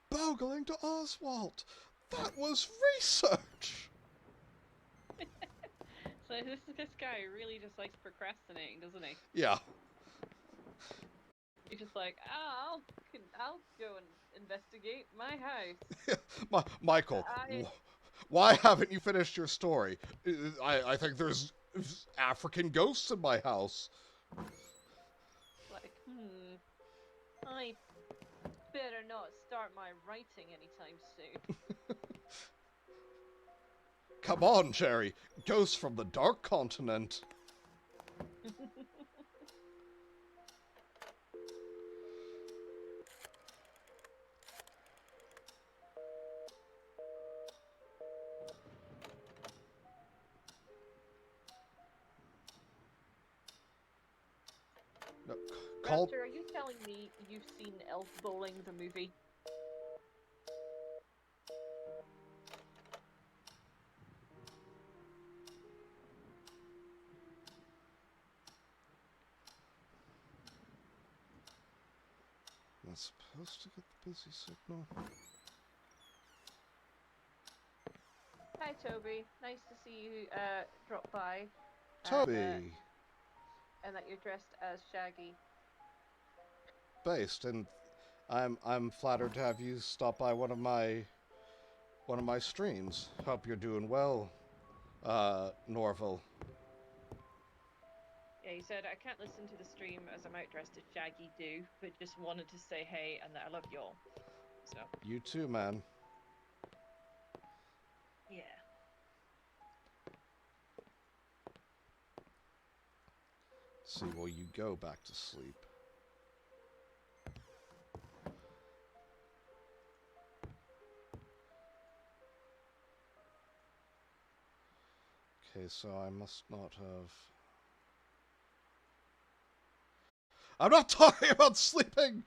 Bogling to Oswald! That was research! So this guy really just likes procrastinating, doesn't he? Yeah. He's just like, I'll go and investigate my house. Michael, I why haven't you finished your story? I think there's African ghosts in my house. like, I better not start my writing anytime soon. Come on, Jerry. Ghosts from the Dark Continent. No, call... Raptor, are you telling me you've seen Elf Bowling the movie? I'm supposed to get the busy signal. Hi, Toby. Nice to see you drop by. Toby! And that you're dressed as Shaggy. Based, and I'm flattered to have you stop by one of my streams. Hope you're doing well, Norville. Yeah, he said, I can't listen to the stream as I'm out dressed as Shaggy do, but just wanted to say hey and that I love y'all. So. You too, man. Yeah. See, will you go back to sleep? Okay, so I must not have... I'm not talking about sleeping!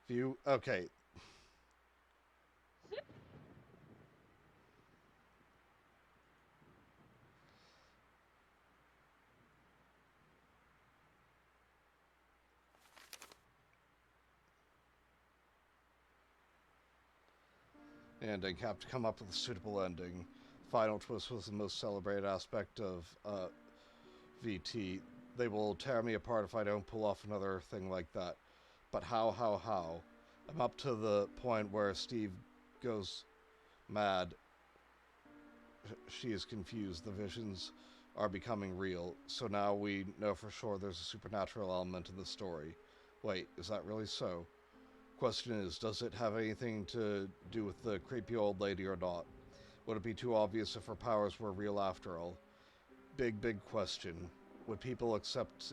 You... Okay. Ending. Have to come up with a suitable ending. Final twist was the most celebrated aspect of VT. They will tear me apart if I don't pull off another thing like that. But how? I'm up to the point where Steve goes mad. She is confused. The visions are becoming real. So now we know for sure there's a supernatural element in the story. Wait, is that really so? Question is, does it have anything to do with the creepy old lady or not? Would it be too obvious if her powers were real after all? Big question. Would people accept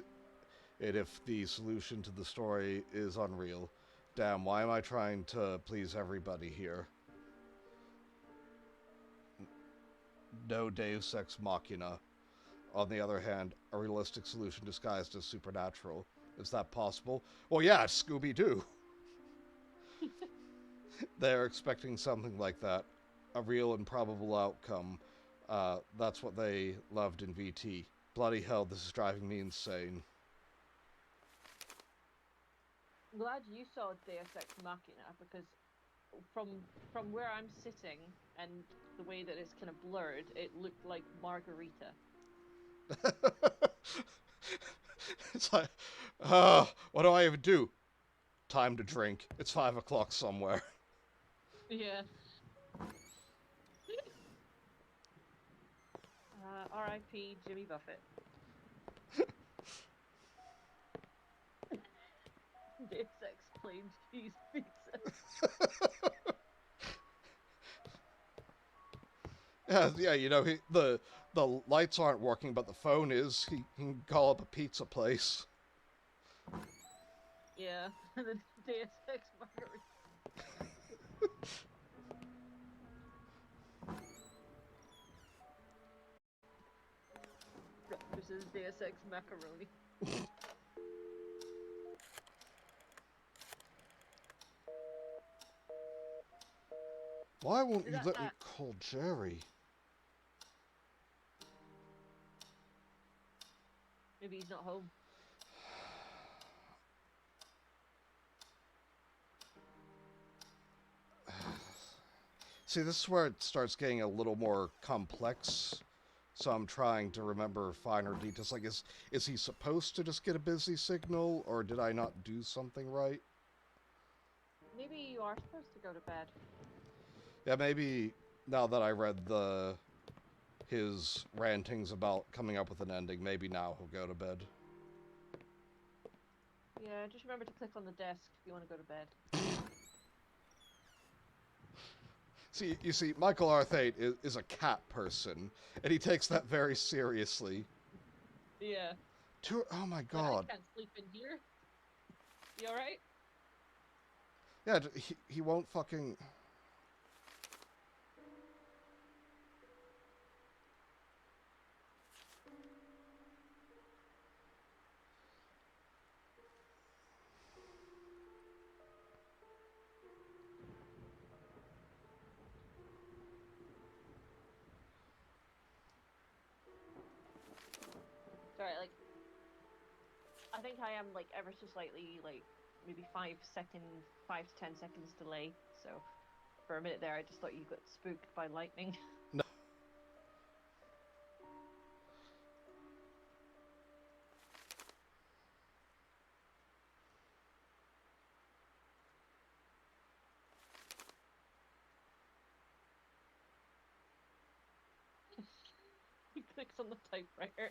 it if the solution to the story is unreal? Damn, why am I trying to please everybody here? No Deus Ex Machina. On the other hand, a realistic solution disguised as supernatural. Is that possible? Well, yeah, it's Scooby-Doo. They're expecting something like that. A real and probable outcome. That's what they loved in VT. Bloody hell, this is driving me insane. I'm glad you saw Deus Ex Machina, because from where I'm sitting and the way that it's kind of blurred, it looked like margarita. It's like, what do I even do? Time to drink. It's 5 o'clock somewhere. Yeah. R.I.P. Jimmy Buffett. Deus Ex plain cheese pizza. Yeah, you know, the lights aren't working, but the phone is. He can call up a pizza place. Yeah, the Deus Ex margarita. This is Deus Ex macaroni. Why won't Is you that let me that? call Jerry? Maybe he's not home. See, this is where it starts getting a little more complex. So I'm trying to remember finer details. Like, is he supposed to just get a busy signal, or did I not do something right? Maybe you are supposed to go to bed. Yeah, maybe now that I read his rantings about coming up with an ending, maybe now he'll go to bed. Yeah, just remember to click on the desk if you want to go to bed. See, you see, Michael Arthate is a cat person, and he takes that very seriously. Yeah. Oh my But I god. can't sleep in here. You alright? Yeah, he won't fucking... Sorry, like, I think I am, like, ever so slightly, like, maybe 5 to 10 seconds delay. So, for a minute there, I just thought you got spooked by lightning. No. He clicks on the typewriter.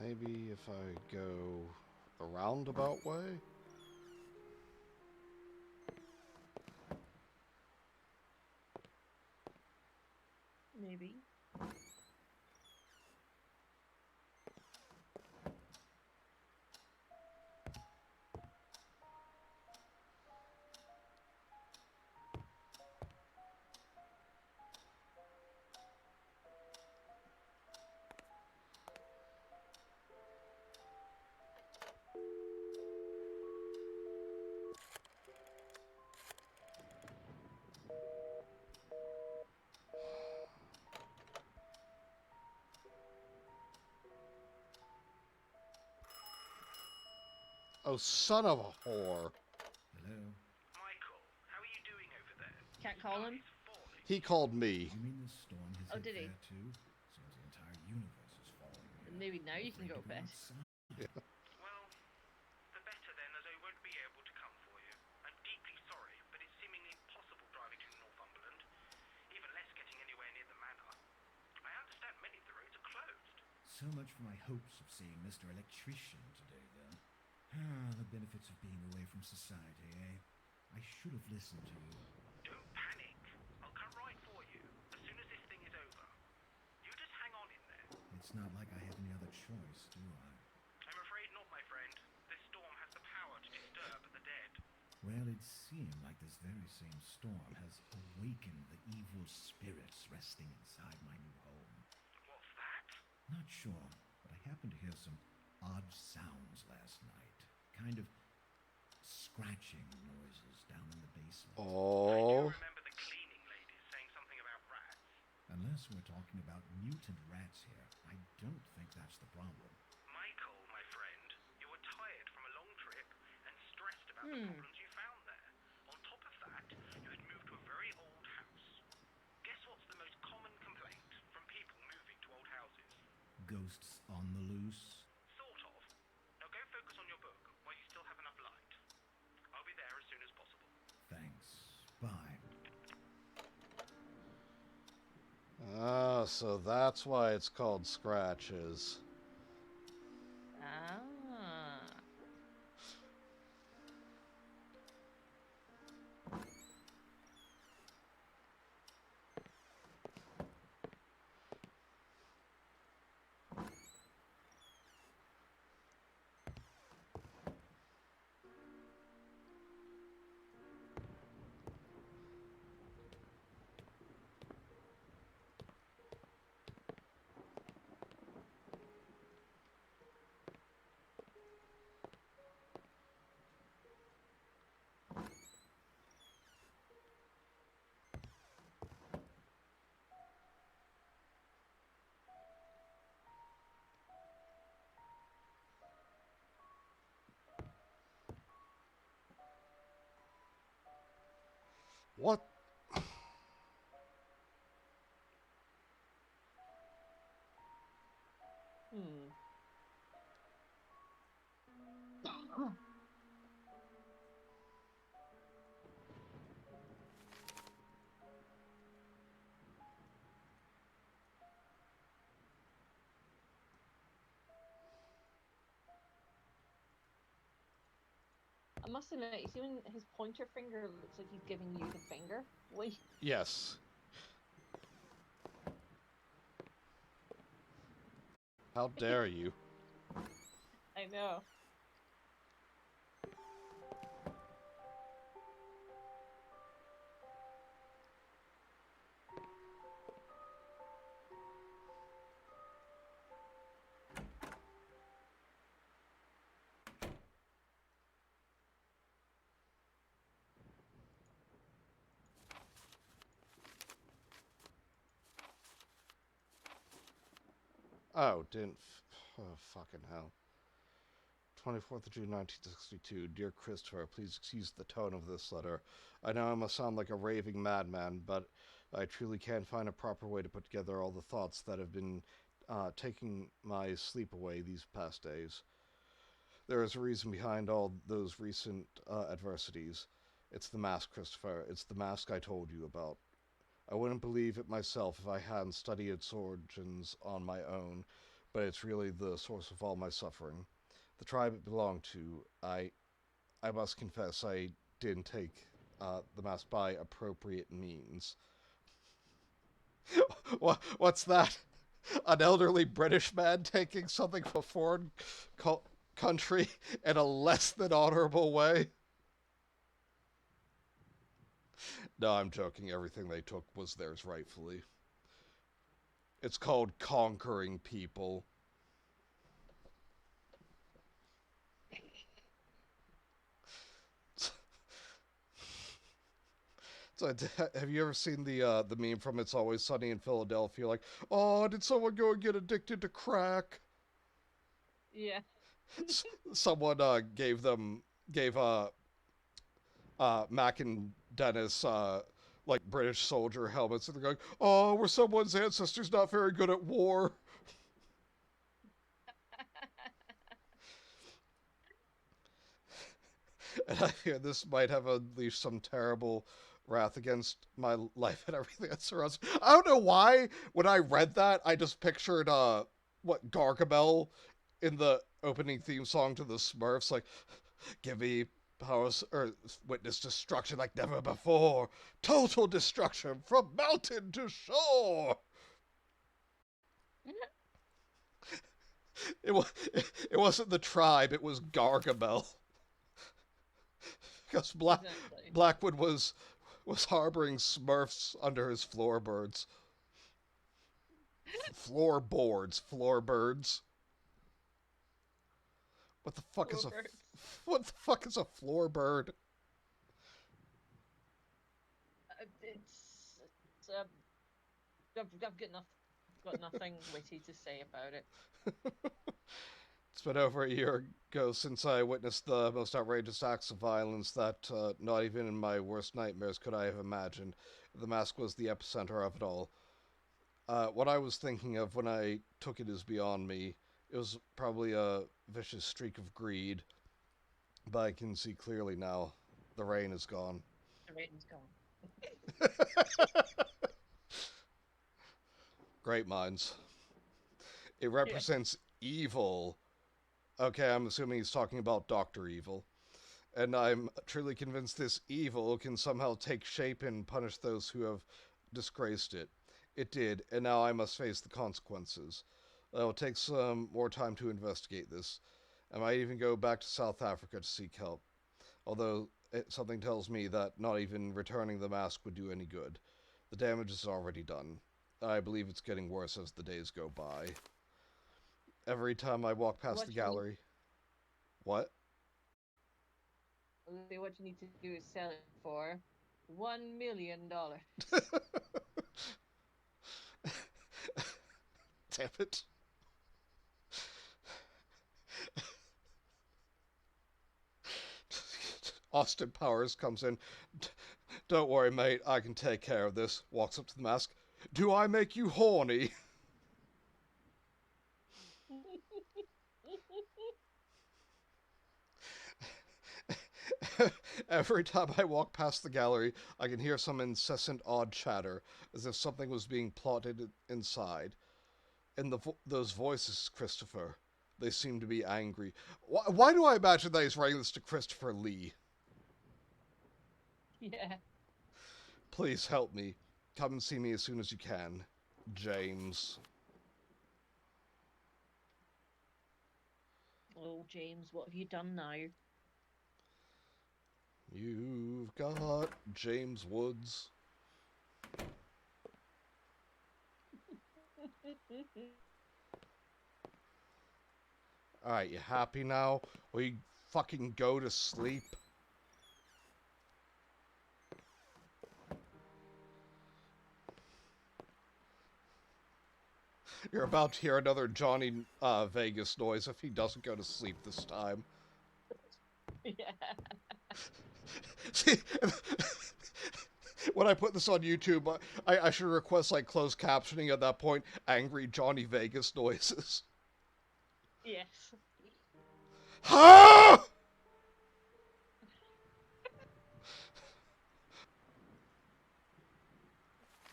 Maybe if I go a roundabout way? Maybe. Oh, son of a whore. Hello? Michael, how are you doing over there? Can't call him? It's falling. He called me. You mean this storm has Oh, hit did he? there too? Seems the entire universe is falling here. Maybe now you can Afraid go to to bed. outside. Well, the better then, as I won't be able to come for you. I'm deeply sorry, but it's seemingly impossible driving to So much for my hopes of seeing Mr. Electrician today, then. The benefits of being away from society, eh? I should have listened to you. Don't panic. I'll come right for you as soon as this thing is over. You just hang on in there. It's not like I have any other choice, do I? I'm afraid not, my friend. This storm has the power to disturb the dead. Well, it seemed like this very same storm has awakened the evil spirits resting inside my new home. What's that? Not sure, but I happened to hear some odd sounds last night. Kind of scratching noises down in the basement. I Oh. do remember the cleaning ladies saying something about rats. Unless we're talking about mutant rats here, I don't think that's the problem. Michael, my friend, you were tired from a long trip and stressed about the problems you found there. On top of that, you had moved to a very old house. Guess what's the most common complaint from people moving to old houses? Ghosts on the loose? Sort of. Now go focus on your book while you still have enough light. I'll be there as soon as possible. Thanks. Bye. Ah, so that's why it's called Scratches. Ah. What? Hmm. I must admit, you see when his pointer finger looks like he's giving you the finger? Wait. Yes. How dare you? I know. Oh, didn't. Oh, fucking hell. 24th of June 1962. Dear Christopher, please excuse the tone of this letter. I know I must sound like a raving madman, but I truly can't find a proper way to put together all the thoughts that have been taking my sleep away these past days. There is a reason behind all those recent adversities. It's the mask, Christopher. It's the mask I told you about. I wouldn't believe it myself if I hadn't studied its origins on my own, but it's really the source of all my suffering. The tribe it belonged to, I must confess, I didn't take the mask by appropriate means. What's that? An elderly British man taking something from a foreign country in a less than honorable way? No, I'm joking. Everything they took was theirs rightfully. It's called conquering people. So, have you ever seen the meme from "It's Always Sunny in Philadelphia"? Like, oh, did someone go and get addicted to crack? Yeah. Someone gave Mac and Dennis like British soldier helmets, and they're going, "Oh, were someone's ancestors not very good at war?" And I fear this might have unleashed some terrible wrath against my life and everything that surrounds me. I don't know why when I read that I just pictured what, Gargamel in the opening theme song to the Smurfs, like, give me powers, or witness destruction like never before. Total destruction from mountain to shore. It was. It wasn't the tribe. It was Gargamel. Because Exactly. Blackwood was harboring Smurfs under his floorboards. Floorboards. What the fuck is a Floorboards. what the fuck is a floorbird? It's I've got nothing witty to say about it. It's been over a year ago since I witnessed the most outrageous acts of violence that not even in my worst nightmares could I have imagined. The mask was the epicenter of it all. What I was thinking of when I took it is beyond me. It was probably a vicious streak of greed, but I can see clearly now. The rain is gone. The rating's gone. Great minds. It represents evil. Okay, I'm assuming he's talking about Dr. Evil. And I'm truly convinced this evil can somehow take shape and punish those who have disgraced it. It did, and now I must face the consequences. It'll take some more time to investigate this. I might even go back to South Africa to seek help. Although something tells me that not even returning the mask would do any good. The damage is already done. I believe it's getting worse as the days go by. Every time I walk past the gallery... What? What you need to do is sell it for $1 million. Damn it. Austin Powers comes in. Don't worry, mate. I can take care of this. Walks up to the mask. Do I make you horny? Every time I walk past the gallery, I can hear some incessant odd chatter, as if something was being plotted inside. And those voices, Christopher, they seem to be angry. Why do I imagine that he's writing this to Christopher Lee? Yeah. Please help me. Come and see me as soon as you can. James. Oh, James, what have you done now? You've got James Woods. Alright, you happy now? Will you fucking go to sleep? You're about to hear another Johnny Vegas noise if he doesn't go to sleep this time. Yeah. See, when I put this on YouTube, I should request like closed captioning at that point. Angry Johnny Vegas noises. Yes. Ha!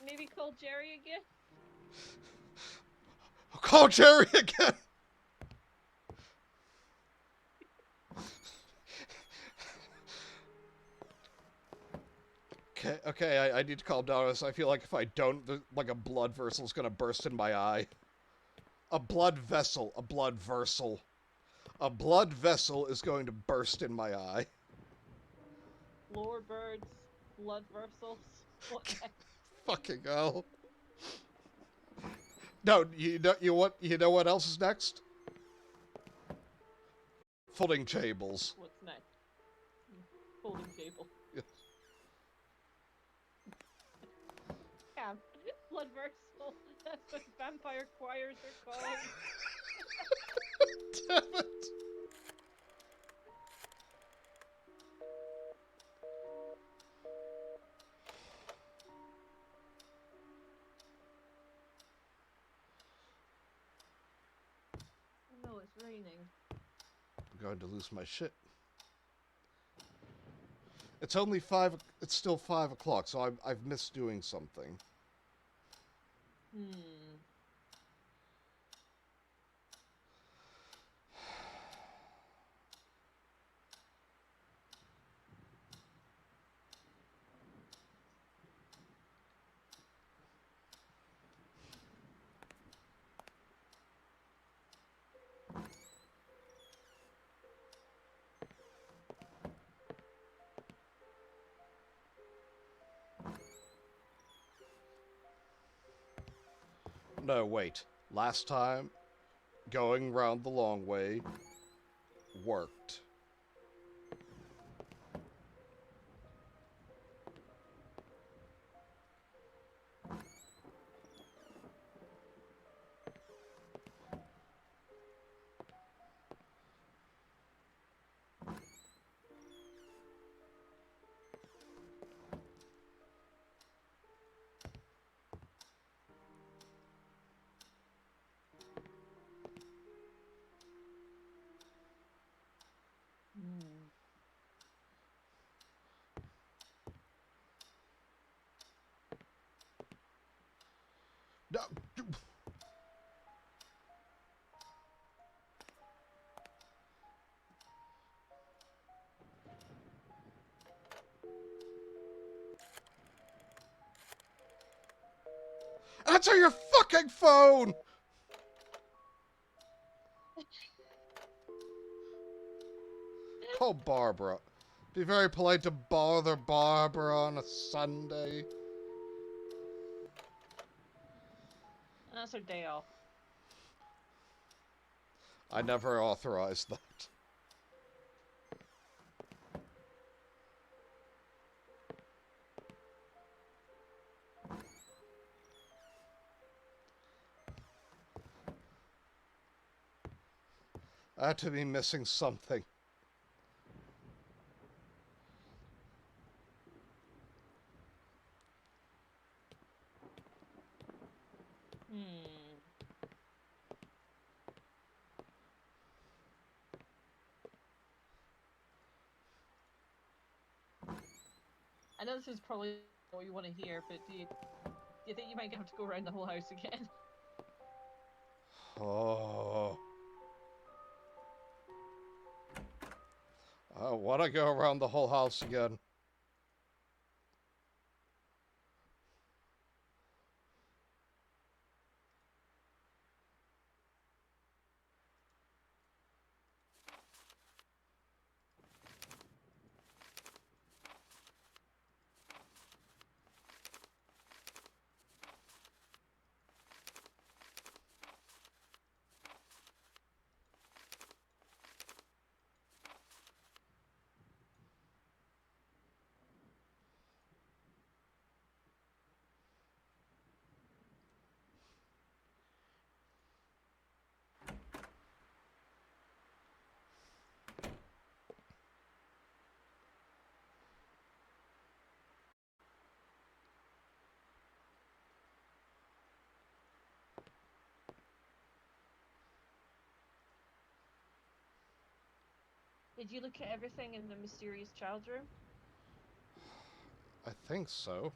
Maybe call Jerry again? Call Jerry again! Okay, I need to calm down. I feel like if I don't, like a blood vessel's gonna burst in my eye. A blood vessel. A blood vessel. A blood vessel is going to burst in my eye. Floorboards, blood versals. What the heck? Fucking hell. No, you know what else is next? Folding tables. What's next? Folding table. Yes. Yeah, blood versal. That's what vampire choirs are called. Damn it. No, it's raining. I'm going to lose my shit. It's only 5. It's still 5 o'clock, so I've missed doing something. No, wait. Last time, going round the long way worked. Hmm. No. Answer your fucking phone! Call Barbara. Be very polite to bother Barbara on a Sunday. That's her day off. I never authorized that. I had to be missing something. Hmm. I know this is probably what you want to hear, but do you think you might have to go around the whole house again? Oh. I want to go around the whole house again. Did you look at everything in the mysterious child's room? I think so.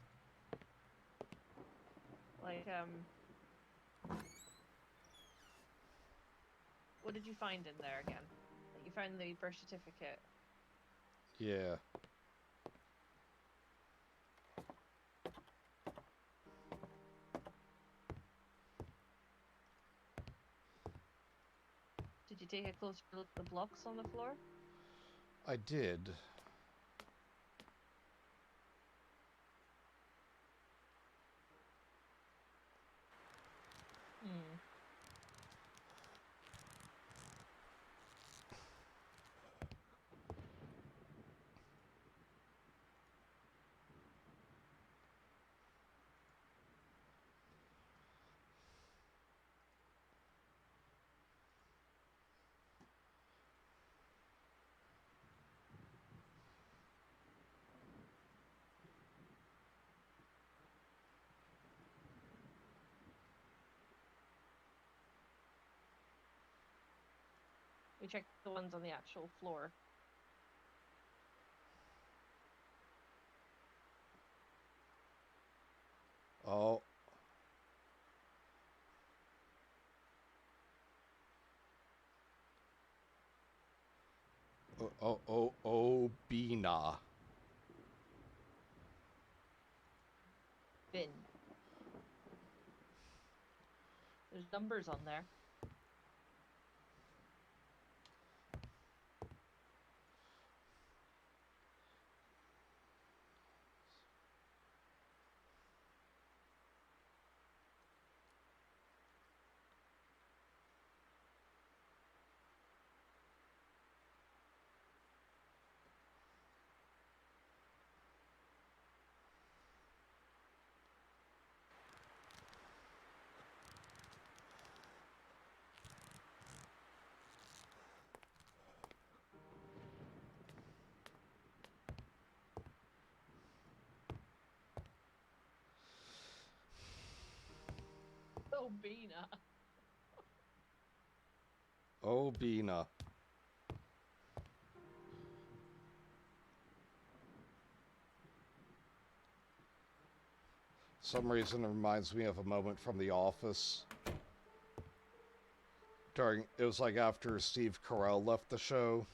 Like, what did you find in there again? Like, you found the birth certificate. Yeah. Did you take a closer look at the blocks on the floor? I did. Hmm. We checked the ones on the actual floor. Oh. Bina. Bin. There's numbers on there. Bina. Oh, Bina. Some reason it reminds me of a moment from The Office. It was like after Steve Carell left the show.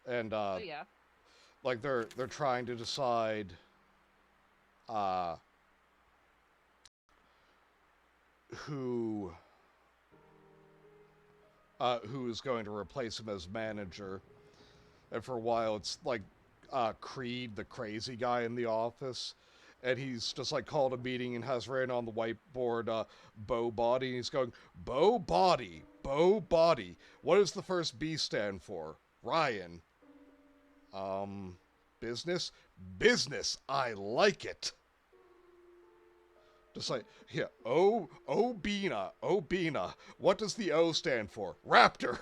And, Oh yeah. like they're trying to decide, who is going to replace him as manager. And for a while, it's like Creed, the crazy guy in the office. And he's just like called a meeting and has written on the whiteboard, Bow Body. And he's going, Bow Body, Bow Body. What does the first B stand for? Ryan. Business? Business. I like it. Just like, yeah, Bina, Bina. What does the O stand for? Raptor.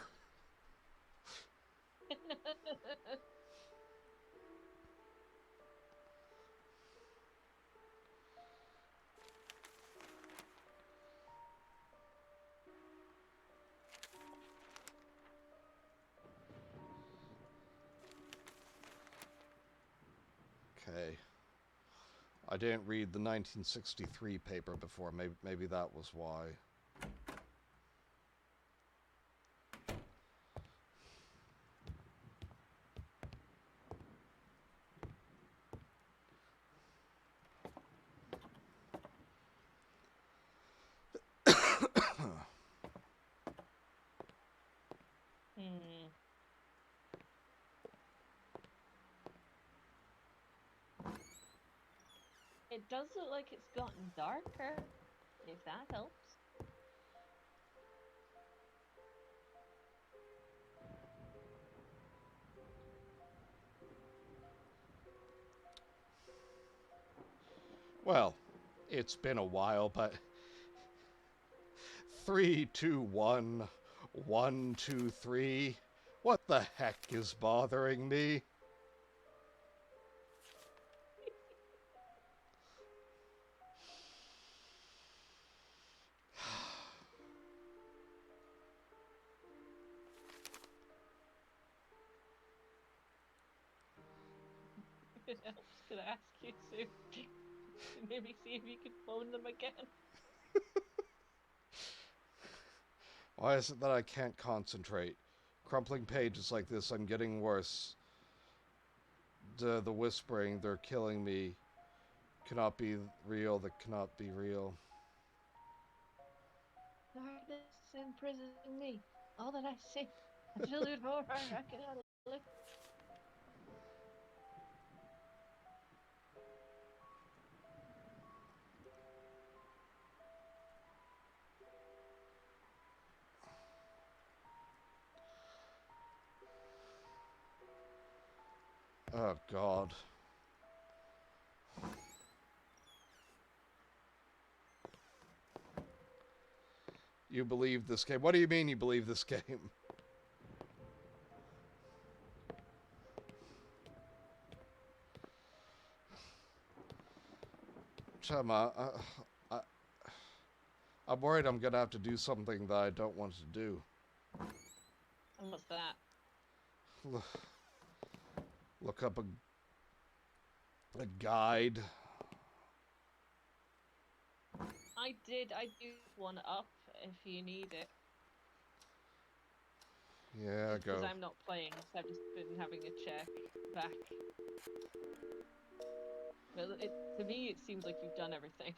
Okay. I didn't read the 1963 paper before. Maybe that was why. Hmm. It does look like it's gotten darker, if that helps. Well, it's been a while, but 3, 2, 1, 1, 2, 3. What the heck is bothering me? If it helps, could I ask you to maybe see if you could phone them again? Why is it that I can't concentrate? Crumpling pages like this, I'm getting worse. The whispering, they're killing me. Cannot be real, that cannot be real. Darkness imprisoning me. All that I see, a delude horror I cannot look. Oh, God. You believe this game? What do you mean you believe this game? Chema, I'm worried I'm gonna have to do something that I don't want to do. And what's that? Look up a guide. I do one up if you need it. Yeah, Because go. I'm not playing, so I've just been having a check back. Well, to me, it seems like you've done everything.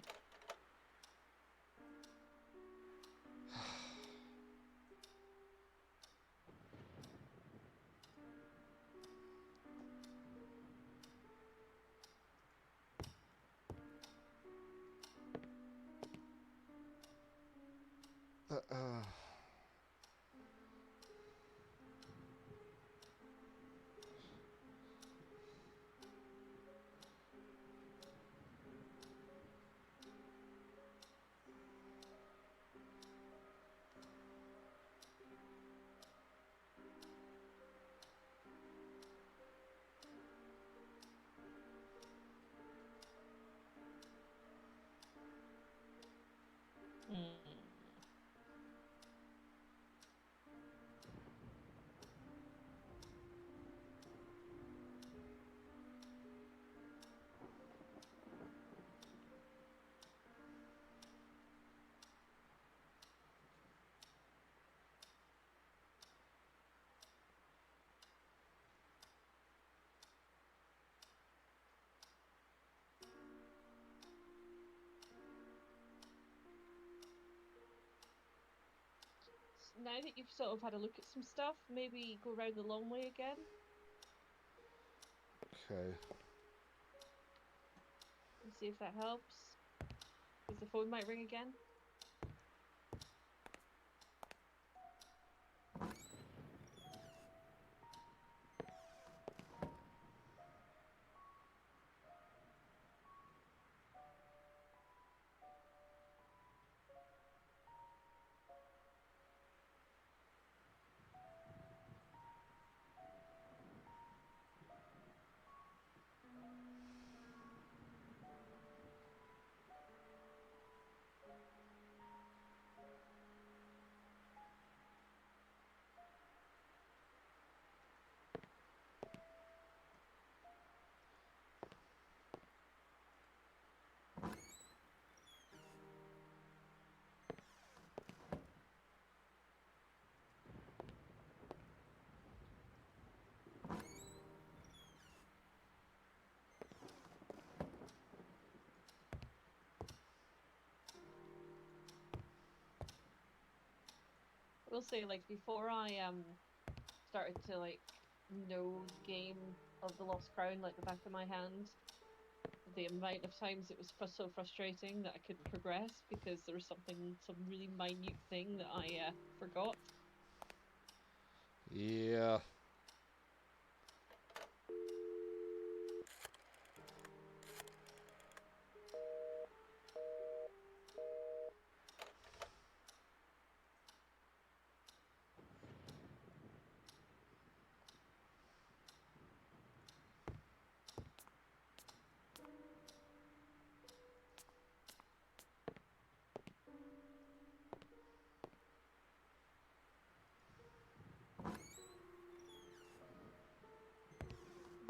now that you've sort of had a look at some stuff, maybe go round the long way again. Okay. And see if that helps. Because the phone might ring again. I will say, like, before I started to like know the game of the Lost Crown like the back of my hand, the amount of times it was so frustrating that I couldn't progress because there was some really minute thing that I forgot. Yeah.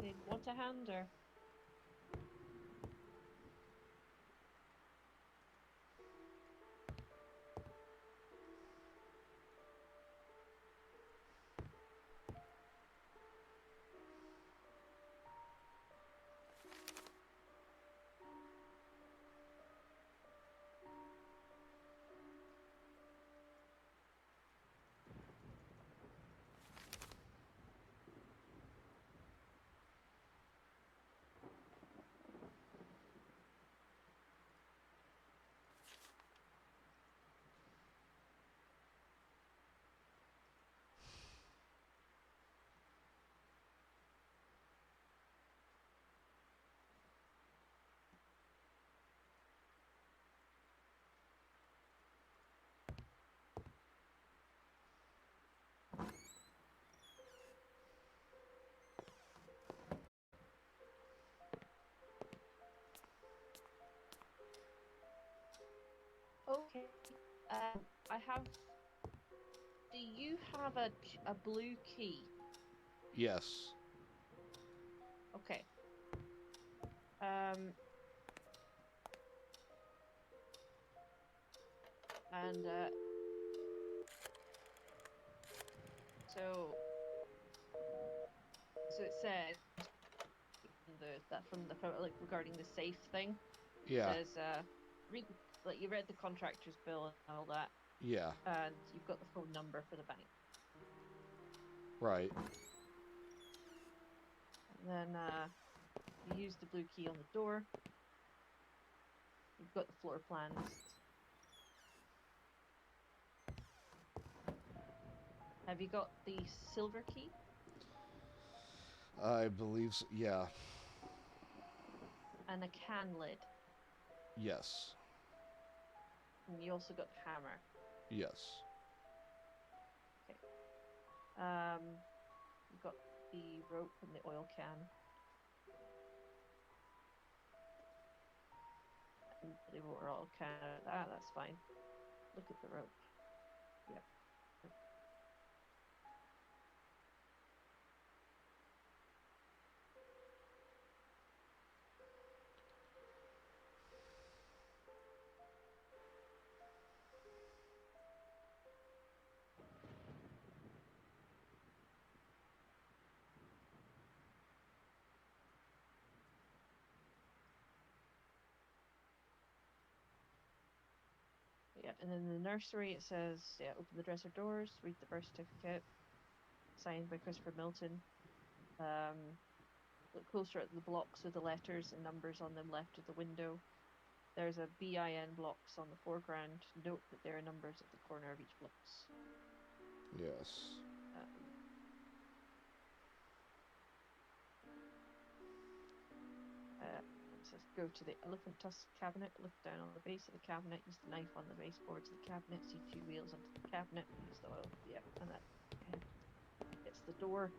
They'd want a hander. Okay. I have. Do you have a blue key? Yes. Okay. And so it said like regarding the safe thing. Yeah. Says read like you read the contractor's bill and all that, Yeah. and you've got the phone number for the bank. Right. And then you use the blue key on the door. You've got the floor plans. Have you got the silver key? I believe so. Yeah. And a can lid. Yes. And you also got the hammer. Yes. Okay. You've got the rope and the oil can. And the oil can. That's fine. Look at the rope. Yep. Yep. and then in the nursery it says, yeah, open the dresser doors, read the birth certificate, signed by Christopher Milton. Look closer at the blocks with the letters and numbers on them left of the window. There's a BIN blocks on the foreground. Note that there are numbers at the corner of each blocks. Yes. It says go to the elephant tusk cabinet, look down on the base of the cabinet, use the knife on the baseboards of the cabinet, see 2 wheels under the cabinet, use the oil. Yep, and that hits the door.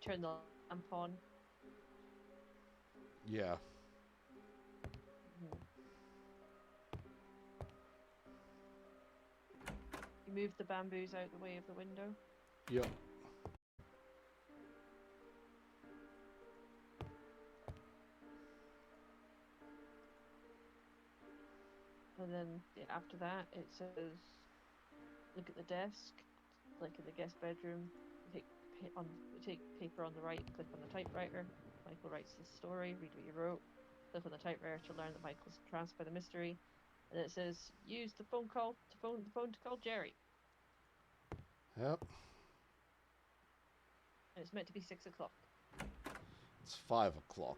Turn the lamp on. Yeah. You move the bamboos out the way of the window. Yep. And then after that, it says, look at the desk, click in the guest bedroom, take paper on the right, click on the typewriter. Michael writes the story, read what you wrote. Click on the typewriter to learn that Michael's entranced by the mystery. And it says, use the phone to call Jerry. Yep. And it's meant to be 6 o'clock. It's 5 o'clock.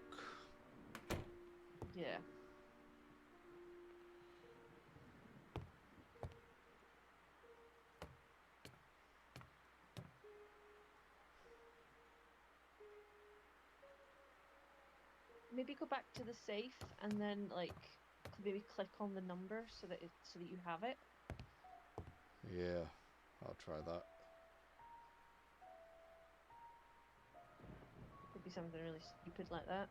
Yeah. Maybe go back to the safe and then maybe click on the number so that you have it. Yeah, I'll try that. Could be something really stupid like that.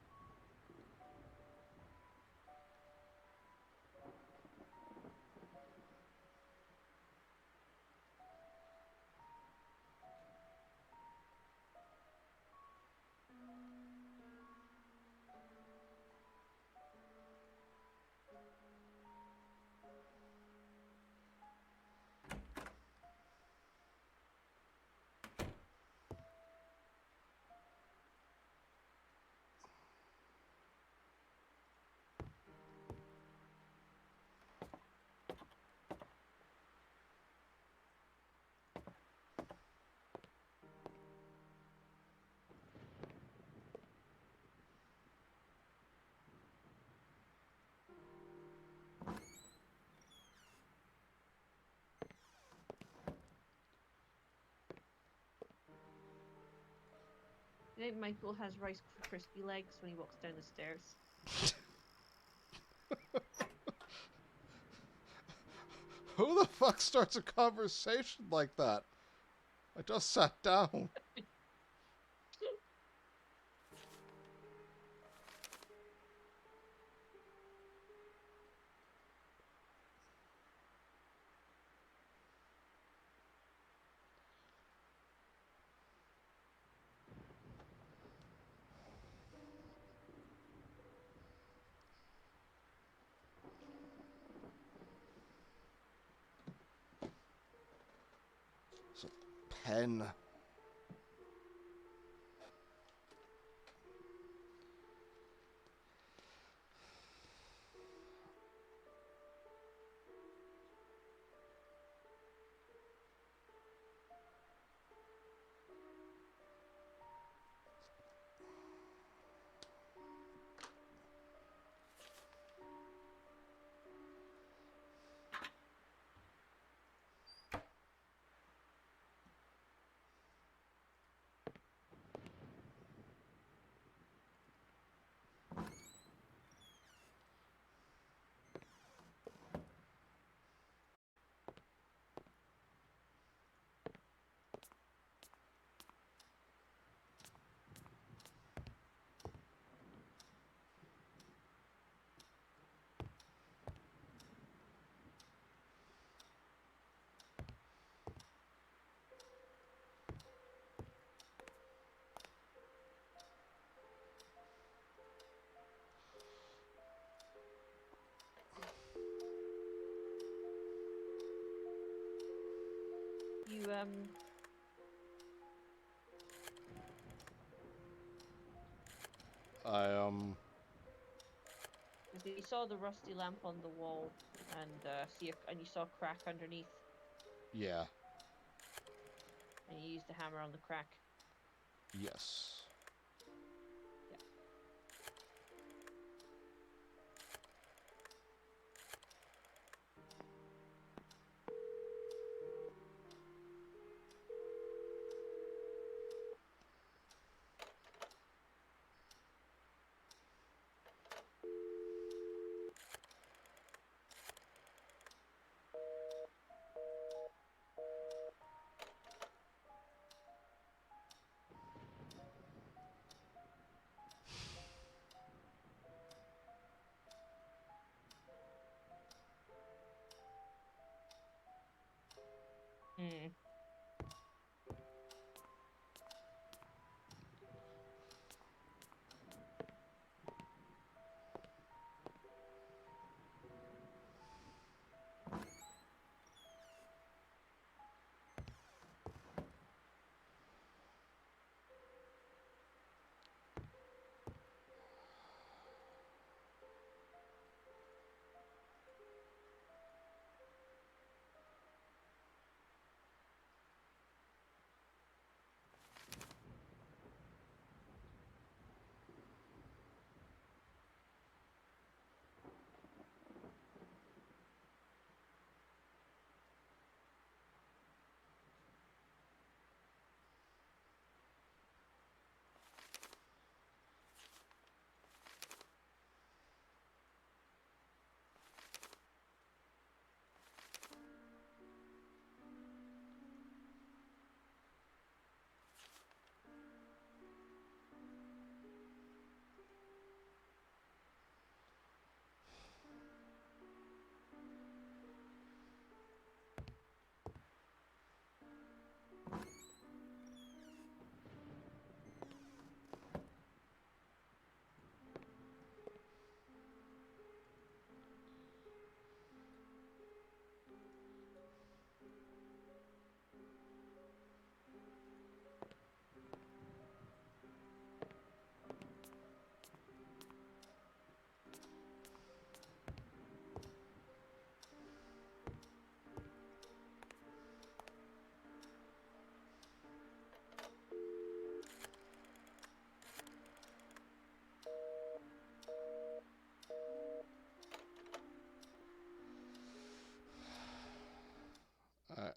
You think Michael has Rice Krispie legs when he walks down the stairs? Who the fuck starts a conversation like that? I just sat down. It's a pen. You Because you saw the rusty lamp on the wall, and and you saw a crack underneath, Yeah. and you used the hammer on the crack. Yes. Yeah. Hmm.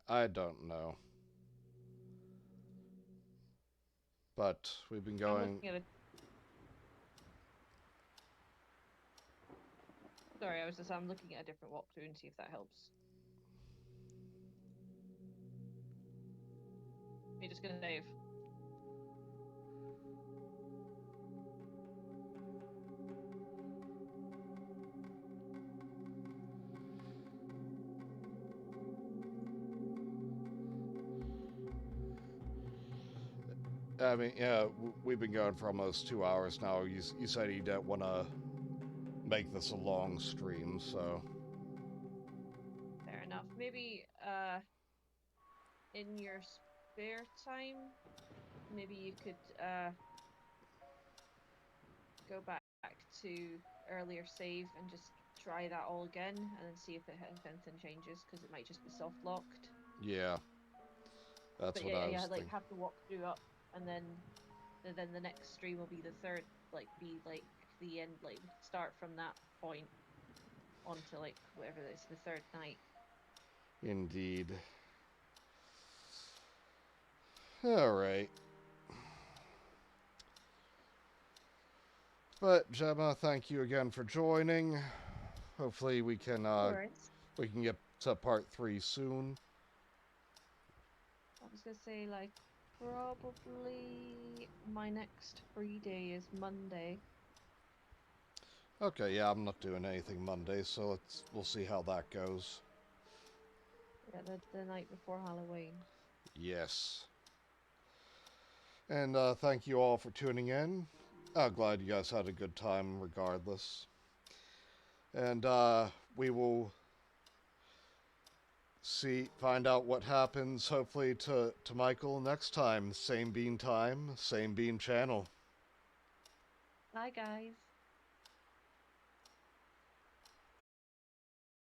I don't know. But we've been I'm going. looking at it. Sorry, I'm looking at a different walkthrough and see if that helps. You're just gonna save. I mean, yeah, we've been going for almost 2 hours now. You said you didn't want to make this a long stream, so. Fair enough. Maybe in your spare time, maybe you could go back to earlier save and just try that all again, and then see if anything changes, because it might just be soft locked. Yeah. That's But what I yeah, was like thinking. have to walk through up, and then the next stream will be the third, like be like the end, like start from that point on to like whatever it's the third night. Indeed. All right. But Gemma, thank you again for joining. Hopefully we can get to part 3 soon. I was gonna say, like, probably my next free day is Monday. Okay, yeah, I'm not doing anything Monday, so we'll see how that goes. Yeah, the night before Halloween. Yes. And thank you all for tuning in. Glad you guys had a good time regardless. And we will find out what happens hopefully to Michael next time. Same bean time, same bean channel. Bye, guys.